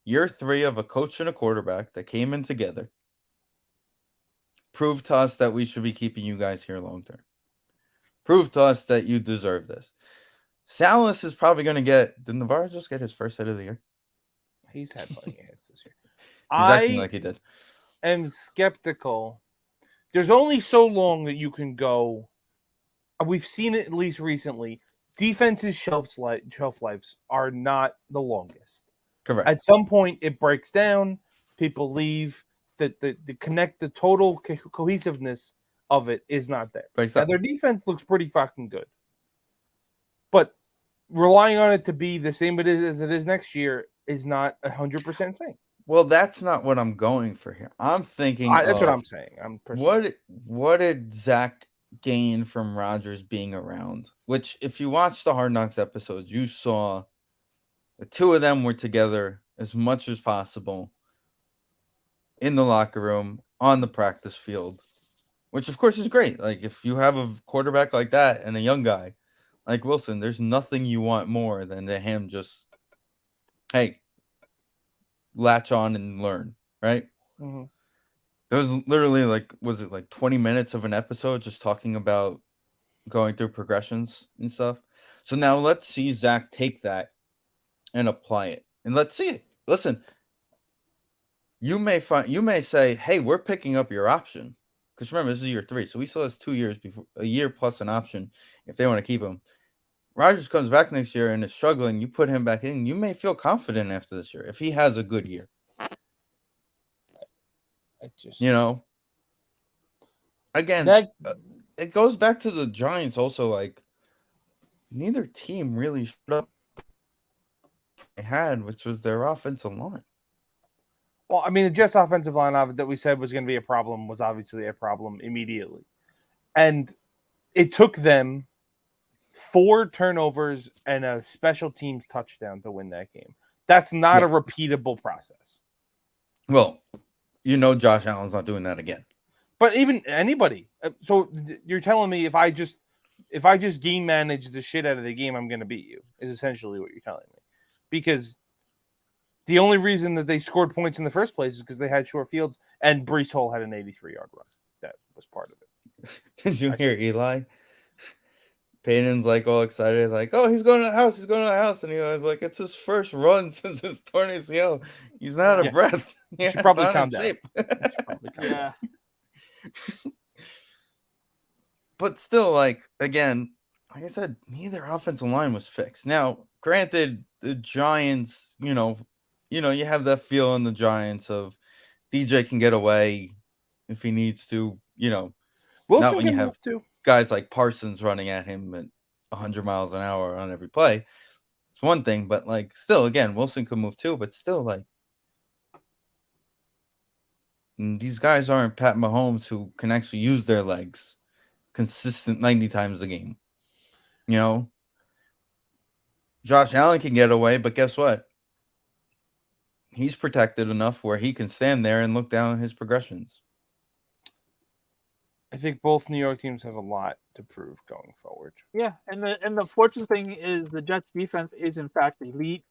Year 3 of a coach and a quarterback that came in together. Prove to us that we should be keeping you guys here long term. Prove to us that you deserve this. Salas is probably going to get. Did Navarro just get his first hit of the year? He's had plenty of hits this year. He's acting like he did. Am skeptical. There's only so long that you can go. We've seen it at least recently. Defenses' shelf lives are not the longest. Correct. At some point, it breaks down. People leave. The total cohesiveness of it is not there. Now, their defense looks pretty fucking good. But relying on it to be the same as it is next year is not 100% thing. Well, that's not what I'm going for here. I'm thinking that's what I'm saying. What did Zach gain from Rodgers being around? Which, if you watch the Hard Knocks episodes, you saw the two of them were together as much as possible in the locker room, on the practice field, which of course is great. Like, if you have a quarterback like that and a young guy like Wilson, there's nothing you want more than to him just, hey, latch on and learn, right? Mm-hmm. There was literally was it 20 minutes of an episode just talking about going through progressions and stuff. So now let's see Zach take that and apply it. And let's see it. Listen, you may say, hey, we're picking up your option. Because remember, this is year 3. So he still has 2 years before a year plus an option if they want to keep him. Rodgers comes back next year and is struggling. You put him back in. You may feel confident after this year if he has a good year. Again, it goes back to the Giants also. Like, neither team really showed up they had, which was their offensive line. Well, I mean, the Jets' offensive line that we said was going to be a problem was obviously a problem immediately. And it took them 4 turnovers and a special teams touchdown to win that game. That's not a repeatable process. Well, Josh Allen's not doing that again. But even anybody. So you're telling me if I just game manage the shit out of the game, I'm going to beat you, is essentially what you're telling me. Because the only reason that they scored points in the first place is because they had short fields, and Breece Hall had an 83-yard run. That was part of it. Did you hear Eli? Peyton's like all excited, like, oh, he's going to the house. He's going to the house. And he was like, it's his first run since his torn ACL. He's not out of breath. You should probably calm down. Yeah. But still, like I said, neither offensive line was fixed. Now, granted, the Giants, you have that feel in the Giants of DJ can get away if he needs to, Wilson not when you can have move too. Guys like Parsons running at him at 100 miles an hour on every play. It's one thing, but like still, again, Wilson could move too, but still, like these guys aren't Pat Mahomes who can actually use their legs consistent 90 times a game. Josh Allen can get away, but guess what? He's protected enough where he can stand there and look down at his progressions. I think both New York teams have a lot to prove going forward. Yeah, and the fortunate thing is the Jets defense is in fact elite,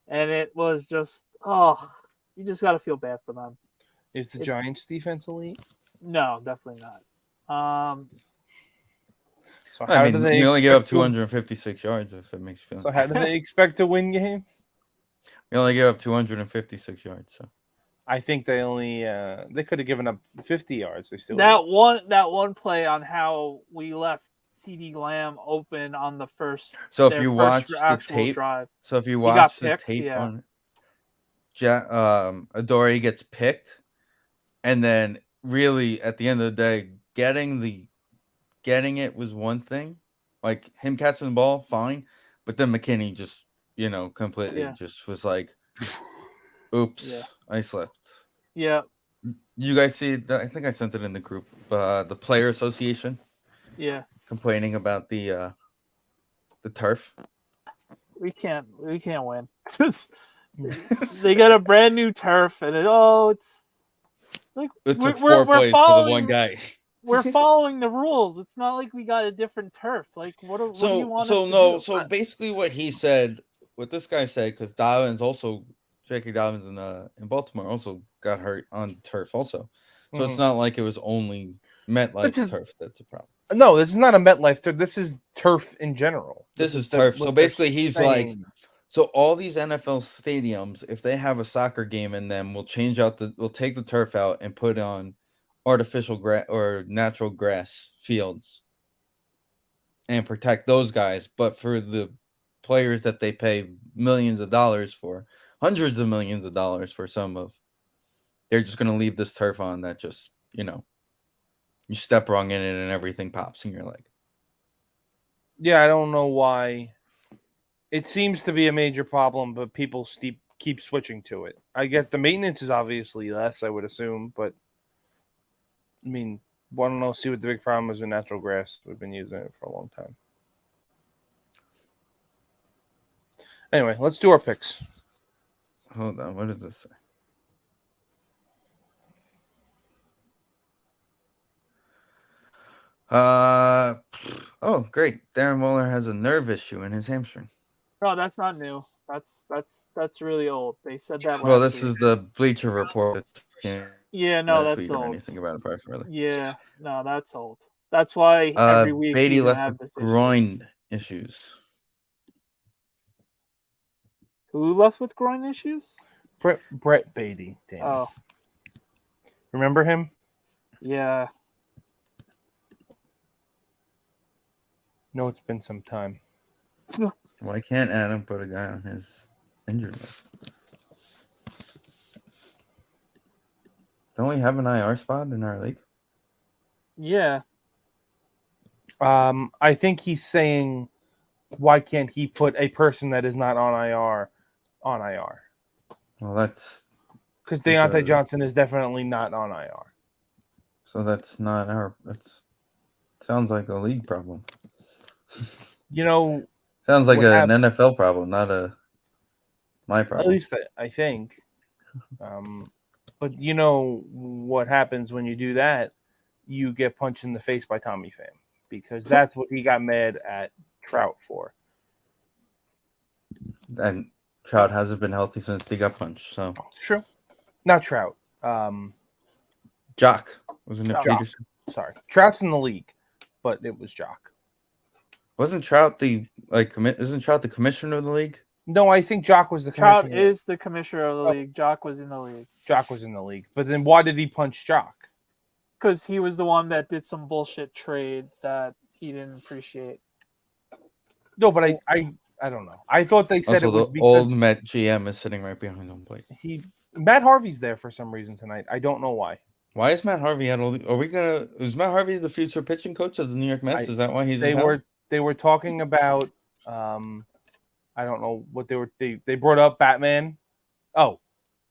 and it was just you just got to feel bad for them. Is the Giants defense elite? No, definitely not. So how do they? We only gave up 256 yards. If it makes you feel. So how do they expect to win games? We only gave up 256 yards. So. I think they only they could have given up 50 yards. They still that one play on how we left CD Lamb open on the first. So if you watch the tape, drive, if you watch the picked, tape on Adoree gets picked, and then really at the end of the day, getting it was one thing, like him catching the ball, fine, but then McKinney just completely just was like. Oops, I slipped. Yeah. You guys see, I think I sent it in the group, the Player Association. Yeah. Complaining about the turf. We can't win. They got a brand new turf, and it's like it took 4 plays for the one guy. We're following the rules. It's not like we got a different turf. Like what do you want us to do? So basically, what this guy said, because J.K. Dobbins in Baltimore also got hurt on turf also. So It's not like it was only MetLife's turf that's a problem. No, this is not a MetLife turf. This is turf in general. This is turf. So basically he's like, so all these NFL stadiums, if they have a soccer game in them, we'll take the turf out and put on artificial grass or natural grass fields and protect those guys. But for the players that they pay millions of dollars for, hundreds of millions of dollars for they're just going to leave this turf on that just, you step wrong in it and everything pops in your leg. Yeah, I don't know why. It seems to be a major problem, but people keep switching to it. I get the maintenance is obviously less, I would assume, but I mean, I don't know, see what the big problem is with natural grass. We've been using it for a long time. Anyway, let's do our picks. Hold on, what does this say? Oh, great. Darren Waller has a nerve issue in his hamstring. No, that's not new. That's really old. They said that Well, last this week. is the Bleacher Report. Yeah, no, that's old. Anything about it personally. Yeah, no, that's old. That's why every week Beatty left have with this groin issues. Who left with groin issues? Brett Beatty. Damn. Oh, remember him? Yeah. No, it's been some time. Why can't Adam put a guy on his injured list? Don't we have an IR spot in our league? Yeah. I think he's saying, why can't he put a person that is not on IR on IR? Well, that's Because Deontay Johnson is definitely not on IR. So that's not sounds like a league problem. Sounds like an NFL problem, not my problem. At least I think. But what happens when you do that? You get punched in the face by Tommy Pham, because that's what he got mad at Trout for. And Trout hasn't been healthy since he got punched. So true. Not Trout. Jock, wasn't it? Peterson? Sorry, Trout's in the league, but it was Jock. Wasn't Trout isn't Trout the commissioner of the league? No, I think Jock was the commissioner. Trout is the commissioner of the league. Jock was in the league. Jock was in the league. But then why did he punch Jock? Because he was the one that did some bullshit trade that he didn't appreciate. No, but I don't know. I thought they said also, it was the old Met GM is sitting right behind home plate. Matt Harvey's there for some reason tonight. I don't know why. Why is Matt Harvey at all? Is Matt Harvey the future pitching coach of the New York Mets? Is that why he's in town? They were talking about I don't know what they brought up Batman. Oh,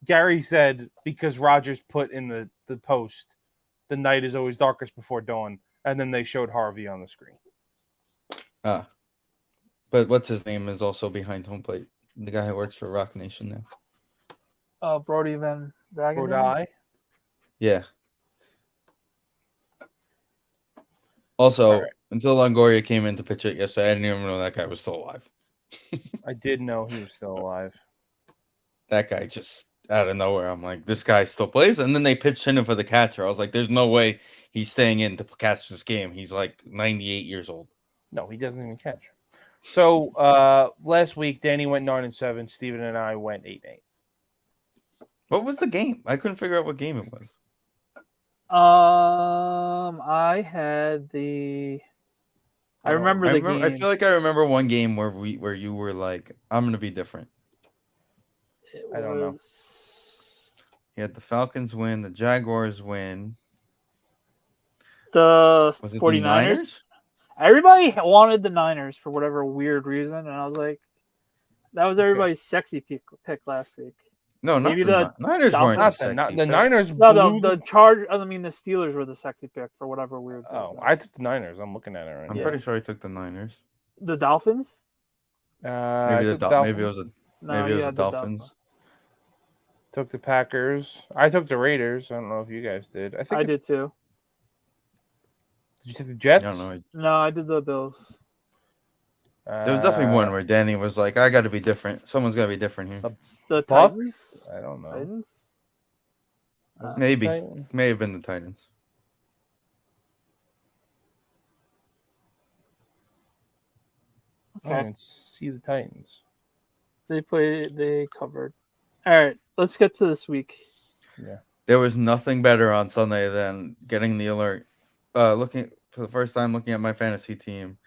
Gary said because Rogers put in the post, the night is always darkest before dawn, and then they showed Harvey on the screen. But what's his name is also behind home plate. The guy who works for Rock Nation now. Brody Van Wagenen. Brody? Yeah. Also, until Longoria came in to pitch it yesterday, I didn't even know that guy was still alive. I did know he was still alive. That guy just out of nowhere. I'm like, this guy still plays? And then they pitched him for the catcher. I was like, there's no way he's staying in to catch this game. He's like 98 years old. No, he doesn't even catch. So last week, Danny went 9-7. Steven and I went 8-8. What was the game? I couldn't figure out what game it was. I had the. I remember the game. I feel like I remember one game where you were like, I'm gonna be different. I don't know. You had the Falcons win, the Jaguars win. The was it 49ers? The Niners? Everybody wanted the Niners for whatever weird reason, and I was like, that was everybody's sexy pick last week. No, not the Niners weren't the sexy pick. The Niners. No, the Chargers. I mean, the Steelers were the sexy pick for whatever weird reason. Oh, I took the Niners. I'm looking at it right now. I'm pretty sure I took the Niners. The Dolphins? Maybe it was the Dolphins. Took the Packers. I took the Raiders. I don't know if you guys did. I did too. Did you take the Jets? I don't know. No, I did the Bills. There was definitely one where Danny was like, I got to be different. Someone's got to be different here. The Titans? I don't know. Titans? Maybe. May have been the Titans. Okay. I didn't see the Titans. They covered. All right, let's get to this week. Yeah. There was nothing better on Sunday than getting the alert. Looking for the first time, looking at my fantasy team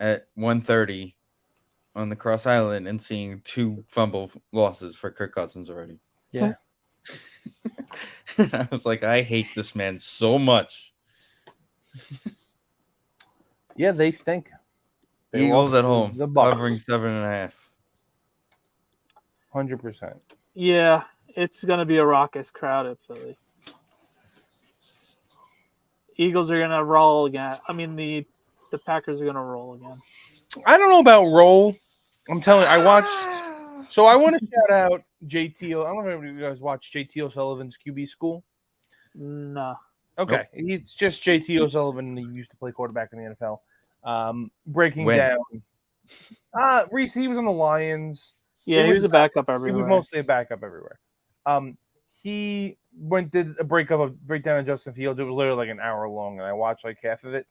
at 1:30 on the Cross Island and seeing 2 fumble losses for Kirk Cousins already. Yeah. I was like, I hate this man so much. Yeah, they stink. Eagles at home, covering 7.5. 100%. Yeah, it's going to be a raucous crowd at Philly. Eagles are going to roll again. I mean, the Packers are going to roll again. I don't know about roll. I'm telling you, I watched. So I want to shout out JT. I don't know if you guys watch JT O'Sullivan's QB school. No. Okay. Nope. It's just JT O'Sullivan. He used to play quarterback in the NFL. Breaking down. Reese, he was on the Lions. Yeah, he was a backup everywhere. He was mostly a backup everywhere. He did a breakdown of Justin Fields. It was literally like an hour long, and I watched like half of it.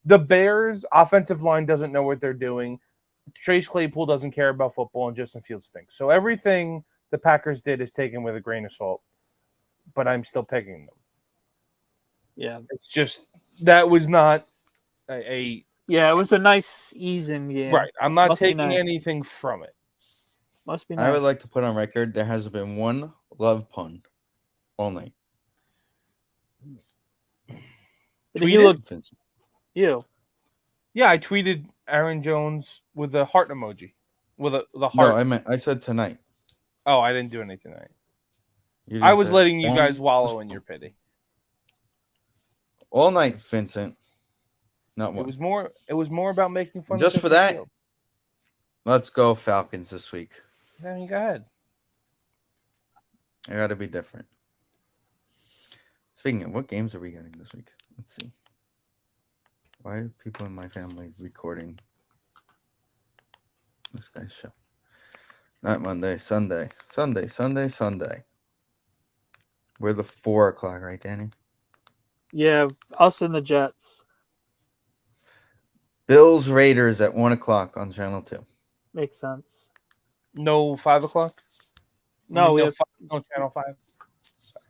The Bears' offensive line doesn't know what they're doing. Chase Claypool doesn't care about football, and Justin Fields stinks. So everything the Packers did is taken with a grain of salt, but I'm still picking them. Yeah. It's just that was not a yeah, it was a nice easing game. Right. I'm not taking anything from it. Must be nice. I would like to put on record there has been one love pun only. You. Yeah, I tweeted Aaron Jones with the heart emoji. With the heart. No, I said tonight. Oh, I didn't do anything tonight. You didn't I was say letting you all guys wallow in your pity. all night, Vincent. Not It one. was more about making fun Just of for Justin that, Fields. let's go Falcons this week. I mean, go ahead. I got to be different. Speaking of, what games are we getting this week? Let's see. Why are people in my family recording this guy's show? Not Monday, Sunday. We're the 4 o'clock, right, Danny? Yeah, us and the Jets. Bills Raiders at 1 o'clock on Channel 2. Makes sense. No 5 o'clock. No, we have no Channel 5.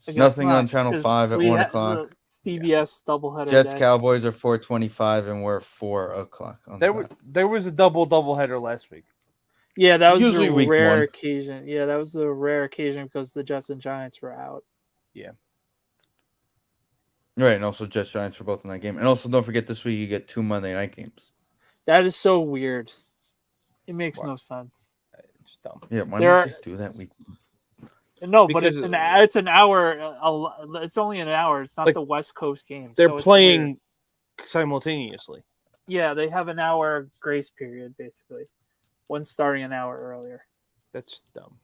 I guess Nothing not, on Channel 'cause 5 at we 1 had o'clock. the CBS doubleheader. Jets day. Cowboys are 4:25, and we're 4 o'clock on There was a doubleheader last week. Yeah, that was Usually a week rare 1. occasion. Yeah, that was a rare occasion because the Jets and Giants were out. Yeah. Right, and also Jets Giants for both in that game. And also don't forget this week you get 2 Monday night games. That is so weird. It makes no sense. It's dumb. Yeah, why not just do that week? No, but Because- it's an hour. It's only an hour. It's not Like, the West Coast game. They're so it's playing weird. simultaneously. Yeah, they have an hour grace period basically. One's starting an hour earlier. That's dumb.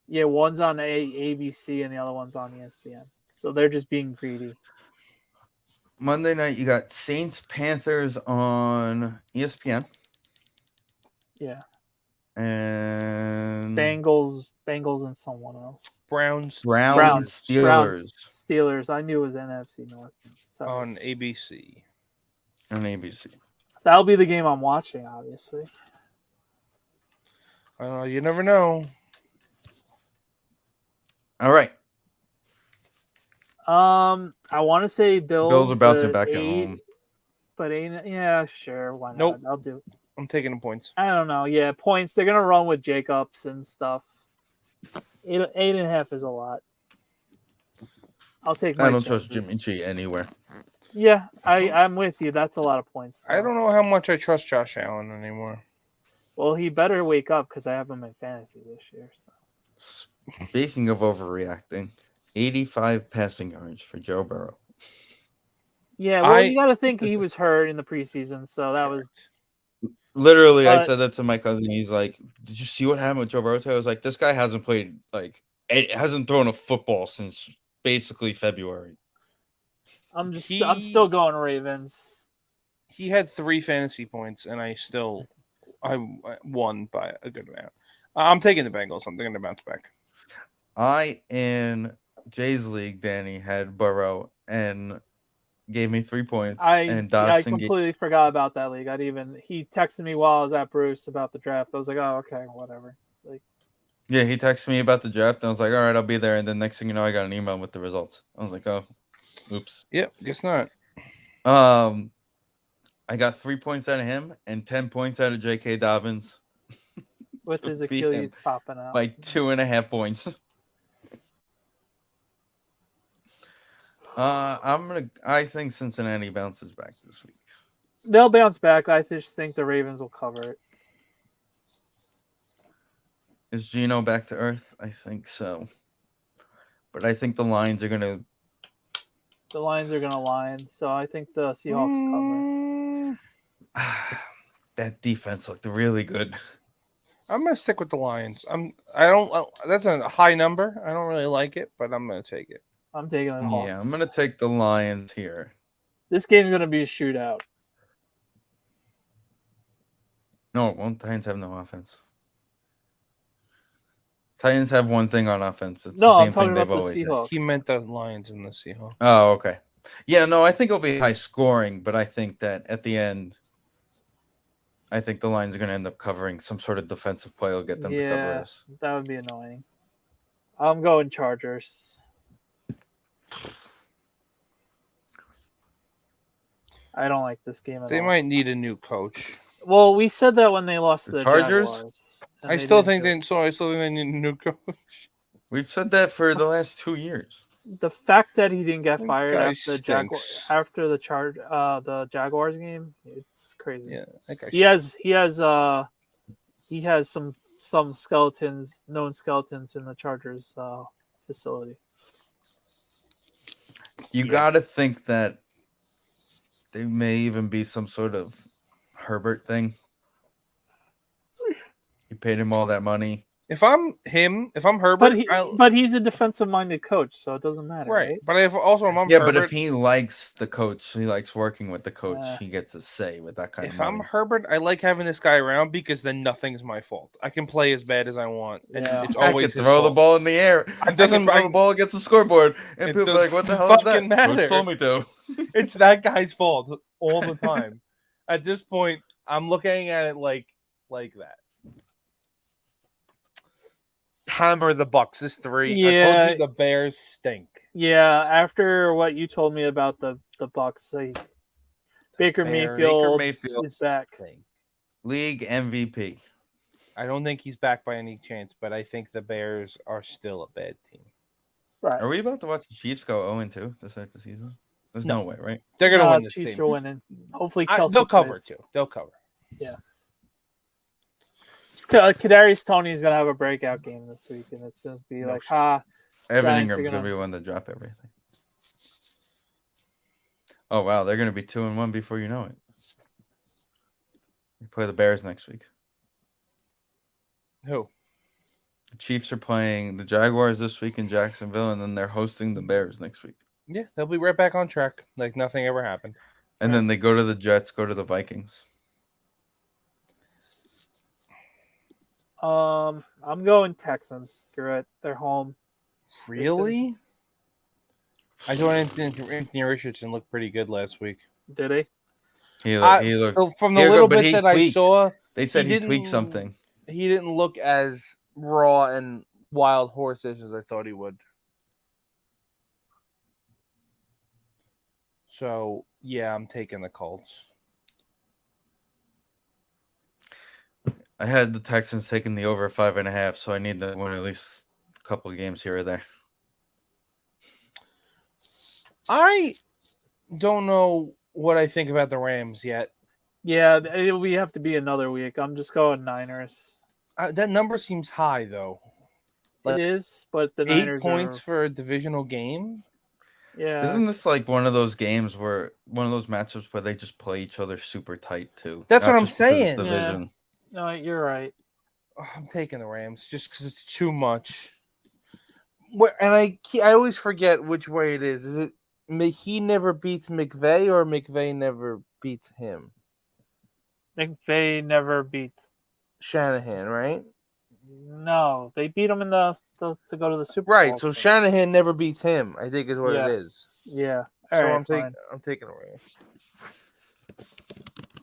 Yeah, one's on ABC and the other one's on ESPN. So they're just being greedy. Monday night you got Saints Panthers on ESPN. Yeah. And Bengals and someone else. Browns Steelers I knew it was NFC North. So on ABC. on ABC. that'll be the game I'm watching, obviously. You never know. All right. I want to say Bills are bouncing but back at home. But yeah, sure, why not? Nope. I'll do it. I'm taking the points. I don't know. Yeah, points. They're gonna run with Jacobs and stuff. 8.5 is a lot. I'll take. I don't trust Jimmy G anywhere. Yeah, I'm with you. That's a lot of points. I don't know how much I trust Josh Allen anymore. Well, he better wake up because I have him in fantasy this year. So. Speaking of overreacting, 85 passing yards for Joe Burrow. Yeah, well, you got to think he was hurt in the preseason, so that was. Literally, I said that to my cousin. He's like, "Did you see what happened with Joe Burrow?" I was like, "This guy hasn't played hasn't thrown a football since basically February." I'm still going Ravens. He had 3 fantasy points, and I won by a good amount. I'm taking the Bengals. I'm taking the bounce back. I in Jay's league, Danny had Burrow and gave me 3 points. And I completely forgot about that league. He texted me while I was at Bruce about the draft. I was like, oh, okay, whatever. Yeah, he texted me about the draft, and I was like, all right, I'll be there. And then next thing you know, I got an email with the results. I was like, oh, oops. Yep, guess not. I got 3 points out of him and 10 points out of J.K. Dobbins. With his Achilles popping out. By 2.5 points. I think Cincinnati bounces back this week. They'll bounce back. I just think the Ravens will cover it. Is Geno back to earth? I think so. But I think the Lions are gonna line, so I think the Seahawks cover. That defense looked really good. I'm gonna stick with the Lions. That's a high number. I don't really like it, but I'm gonna take it. I'm taking the Hawks. Yeah, I'm gonna take the Lions here. This game's gonna be a shootout. No, it won't. Titans have no offense. Titans have one thing on offense. It's the same I'm talking thing about they've the always Seahawks. He meant the Lions and the Seahawks. Oh, okay. Yeah, no, I think it'll be high scoring, but I think that at the end, I think the Lions are going to end up covering some sort of defensive play will get them to cover this. That would be annoying. I'm going Chargers. I don't like this game at all. They might need a new coach. Well, we said that when they lost The the Chargers? Jaguars, I still think they need a new coach. We've said that for the last 2 years. The fact that he didn't get That fired guy after stinks. the Jaguars game, it's crazy. Yeah, that guy he has some known skeletons in the Chargers facility. You got to think that there may even be some sort of Herbert thing. You paid him all that money. If I'm Herbert, But he's a defensive-minded coach, so it doesn't matter, right? But if I'm Yeah, Herbert, but if he likes the coach, he likes working with the coach, he gets a say with that kind of money. If I'm Herbert, I like having this guy around because then nothing's my fault. I can play as bad as I want, and it's always I can throw the ball in the air. I can throw the ball against the scoreboard, and people are like, "What the hell is that?" Coach told me to. It's that guy's fault all the time. At this point, I'm looking at it like that. Hammer the Bucks. This 3. Yeah. I told you the Bears stink. Yeah, after what you told me about the Bucks, Baker Mayfield is back. League MVP. I don't think he's back by any chance, but I think the Bears are still a bad team. Right. Are we about to watch the Chiefs go 0-2 to start the season? There's no way, right? They're going to win this Chiefs team. are winning. Hopefully, they'll cover too. They'll cover. Yeah. Kadarius Toney is going to have a breakout game this week, and it's just be Evan Ingram's going to be one to drop everything. Oh, wow. They're going to be 2-1 before you know it. They play the Bears next week. Who? The Chiefs are playing the Jaguars this week in Jacksonville, and then they're hosting the Bears next week. Yeah, they'll be right back on track, like nothing ever happened. And then they go to the Jets, go to the Vikings. I'm going Texans. Screw it. They're home. Really? I thought Anthony Richardson looked pretty good last week. Did he? He looked from the little bit that I saw. They said he tweaked something. He didn't look as raw and wild horses as I thought he would. So yeah, I'm taking the Colts. I had the Texans taking the over 5.5, so I need to win at least a couple of games here or there. I don't know what I think about the Rams yet. Yeah, we have to be another week. I'm just going Niners. That number seems high, though. It is, but the Niners 8 points for a divisional game? Yeah. Isn't this like one of those games one of those matchups where they just play each other super tight, too? That's what I'm saying. Division. Yeah. No, you're right. I'm taking the Rams just because it's too much. And I always forget which way it is. Is it he never beats McVay or McVay never beats him? McVay never beats Shanahan, right? No, they beat him in the to go to the Super Bowl. Right, so Shanahan never beats him, I think is what it is. Yeah. All right, I'm taking the Rams.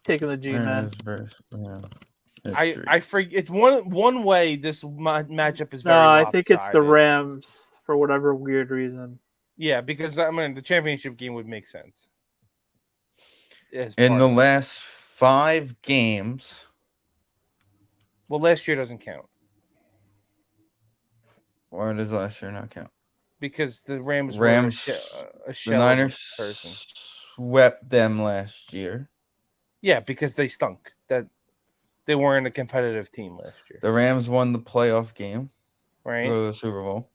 Taking the G-Man. I forget. It's one way this matchup is very lopsided. I think it's the Rams for whatever weird reason. Yeah, because the championship game would make sense. In the last 5 games. Well, last year doesn't count. Why does last year not count? Because the Rams were a shell the Niners swept them last year. Yeah, because they stunk. That they weren't a competitive team last year. The Rams won the playoff game. Right. Go to the Super Bowl.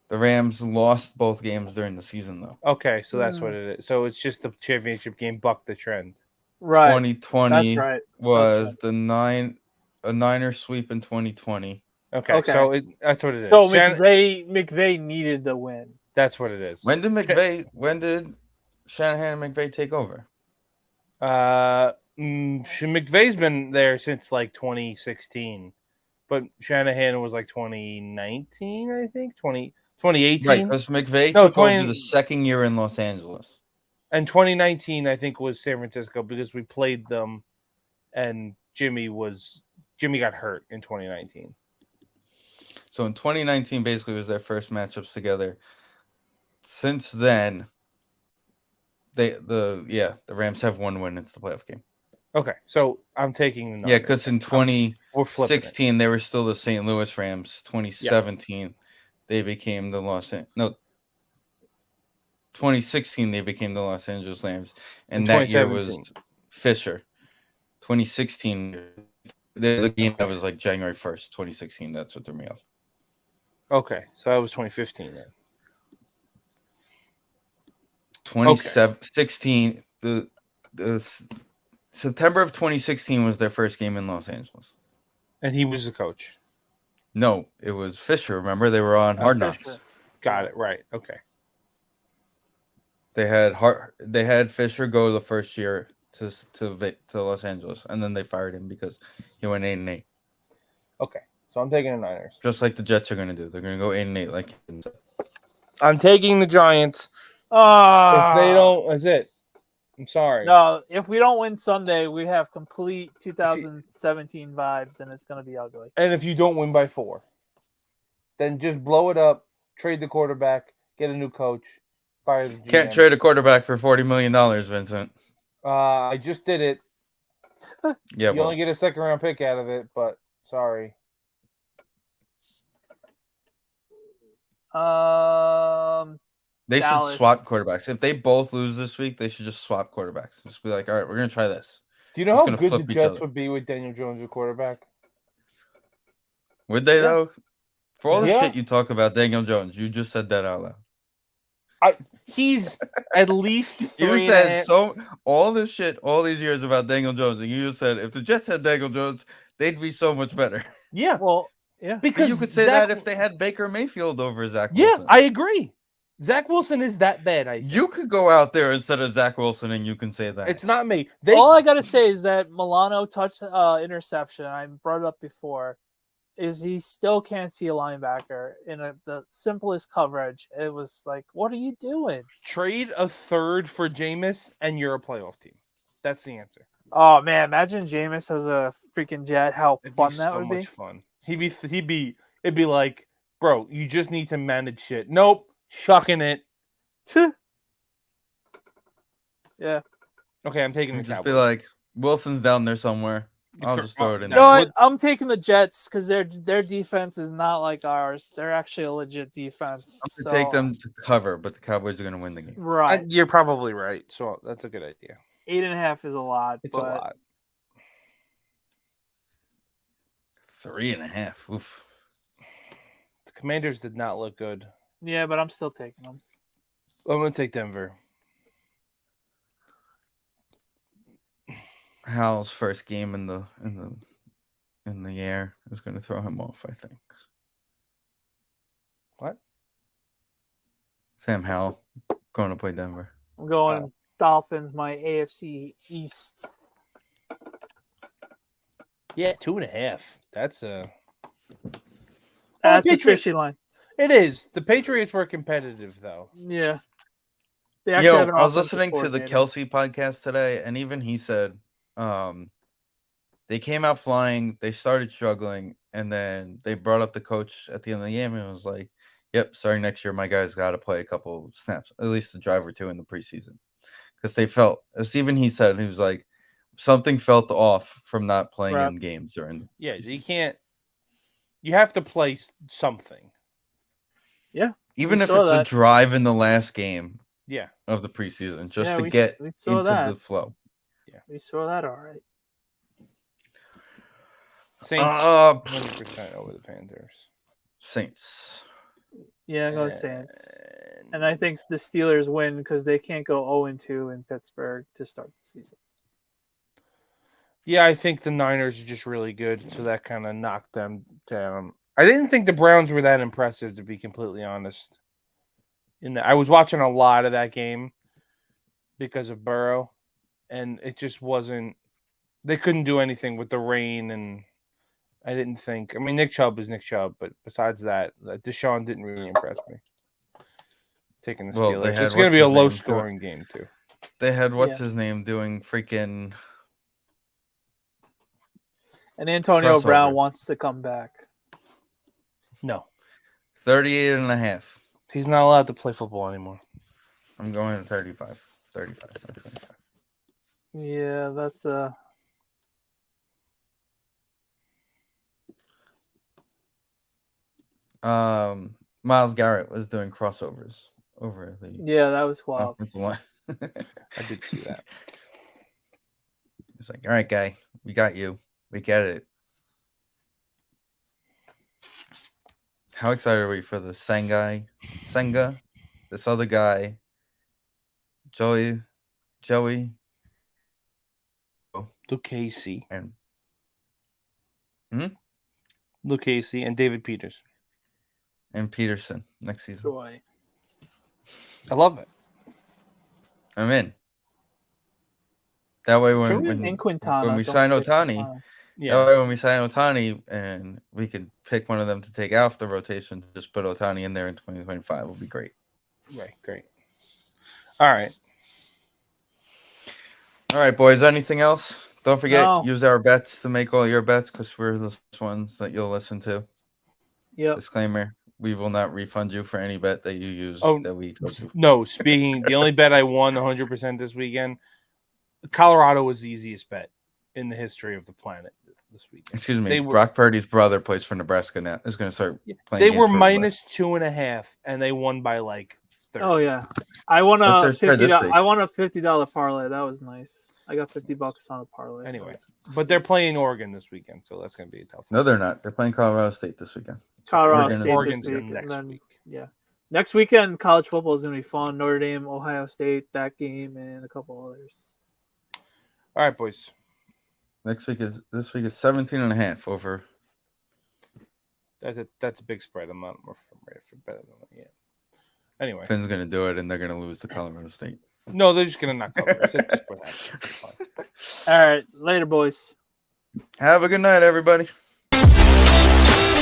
The Rams lost both games during the season, though. Okay, so that's what it is. So it's just the championship game bucked the trend. Right. 2020 that's right. was a Niners sweep in 2020. Okay. So that's what it is. So McVay needed the win. That's what it is. When did Shanahan and McVay take over? McVay's been there since like 2016, but Shanahan was like 2019, I think 2018. Right, because McVay took over the second year in Los Angeles. And 2019, I think, was San Francisco because we played them, and Jimmy got hurt in 2019. So in 2019, basically, was their first matchups together. Since then, the Rams have 1 win. It's the playoff game. Okay, so I'm taking the Niners. Yeah, because in 2016 they were still the St. Louis Rams. 2017 they became the 2016 they became the Los Angeles Rams, and that year was Fisher. 2016 there's a game that was like January 1st, 2016. That's what threw me off. Okay, so that was 2015 then. 2016. September of 2016 was their first game in Los Angeles. And he was the coach. No, it was Fisher. Remember, they were on Hard Knocks. Fisher. Got it right. Okay. They had Fisher go the first year to Los Angeles, and then they fired him because he went 8-8. Okay, so I'm taking the Niners. Just like the Jets are going to do. They're going to go 8-8 like Kevin said. I'm taking the Giants. If If they don't, that's it. I'm sorry. No, if we don't win Sunday, we have complete 2017 vibes, and it's going to be ugly. And if you don't win by 4, then just blow it up, trade the quarterback, get a new coach, fire the GM. Can't trade a quarterback for $40 million, Vincent. I just did it. Yeah, you only get a second-round pick out of it, but sorry. They Dallas. should swap quarterbacks. If they both lose this week, they should just swap quarterbacks. Just be like, all right, we're going to try this. Do you know Just how gonna good the flip each Jets other. would be with Daniel Jones at quarterback? Would they, though? For all the Yeah. shit you talk about Daniel Jones, you just said that out loud. He's at least You 3.5 said all this shit all these years about Daniel Jones, and you just said if the Jets had Daniel Jones, they'd be so much better. Yeah. Well, yeah. But Because you could say that if they had Baker Mayfield over Zach Yeah, Wilson. I agree. Zach Wilson is that bad. You could go out there instead of Zach Wilson, and you can say that. It's not me. All I gotta say is that Milano touched interception. I brought it up before. Is he still can't see a linebacker in the simplest coverage? It was like, what are you doing? Trade a third for Jameis, and you're a playoff team. That's the answer. Oh man, imagine Jameis as a freaking Jet. How fun that would be. Much fun. It'd be like, bro, you just need to manage shit. Nope, shucking it. Yeah. Okay, I'm taking the just Cowboys. be like, Wilson's down there somewhere. I'll just throw it in. You know what? I'm taking the Jets because their defense is not like ours. They're actually a legit defense. I'm gonna take them to cover, but the Cowboys are gonna win the game. Right. You're probably right. So that's a good idea. 8.5 is a lot. It's a lot. 3.5. Oof. The Commanders did not look good. Yeah, but I'm still taking them. I'm gonna take Denver. Hal's first game in the air is going to throw him off, I think. What? Sam Howell going to play Denver. I'm going Dolphins, my AFC East. Yeah, 2.5. That's a fishy line. It is. The Patriots were competitive, though. Yeah. I was listening to the Kelsey podcast today, and even he said they came out flying, they started struggling, and then they brought up the coach at the end of the game and was like, yep, starting next year, my guys got to play a couple snaps, at least a drive or two in the preseason. Because they felt, as even he said, he was like, something felt off from not playing in games during. Yeah, you can't. You have to play something. Yeah. Even if it's a drive in the last game of the preseason, just to get into the flow. Yeah. We saw that all right. Saints 100% over the Panthers. Saints. Yeah, I'm going Saints. And I think the Steelers win because they can't go 0-2 in Pittsburgh to start the season. Yeah, I think the Niners are just really good, so that kind of knocked them down. I didn't think the Browns were that impressive, to be completely honest. I was watching a lot of that game because of Burrow, and it just wasn't. They couldn't do anything with the rain, and I didn't think. I mean, Nick Chubb is Nick Chubb, but besides that, Deshaun didn't really impress me. Taking the Steelers, it's going to be a low-scoring game too. They had what's his name doing freaking. And Antonio Brown wants to come back. No. 38.5. He's not allowed to play football anymore. I'm going to 35. 35. 25. Yeah, that's Myles Garrett was doing crossovers over the. Yeah, that was wild. Line. I did see that. It's like, all right, guy, we got you. We get it. How excited are we for the Senga, this other guy, Joey, Luke Casey. and Luke Casey and David Peters. and Peterson next season? Joy. I love it. I'm in. That way, And Quintana. when we don't sign forget Otani, Quintana. that way when we sign Otani and we could pick one of them to take off the rotation, just put Otani in there in 2025 will be great. Right, great. All right, boys. Anything else? Don't forget, No. use our bets to make all your bets because we're the ones that you'll listen to. Yep. Disclaimer: we will not refund you for any bet that you use that we told you. No, the only bet I won 100% this weekend, Colorado was the easiest bet in the history of the planet this weekend. Excuse me. Brock Purdy's brother plays for Nebraska now. Is going to start playing. They were minus 2.5, and they won by like 30. Oh yeah, I won a What's their spread this week? I won a $50 parlay. That was nice. I got $50 on a parlay. Anyway, but they're playing Oregon this weekend, so that's going to be a tough. No, they're not. They're playing Colorado State this weekend. Colorado State Oregon's this week, next and then, week. Yeah, next weekend college football is going to be fun. Notre Dame, Ohio State, that game, and a couple others. All right, boys. This week is 17.5 over. That's a big spread. I'm not ready for better than that yet. Anyway, Finn's going to do it, and they're going to lose to Colorado State. No, they're just going to not cover it. That's what happens. All right, later, boys. Have a good night, everybody.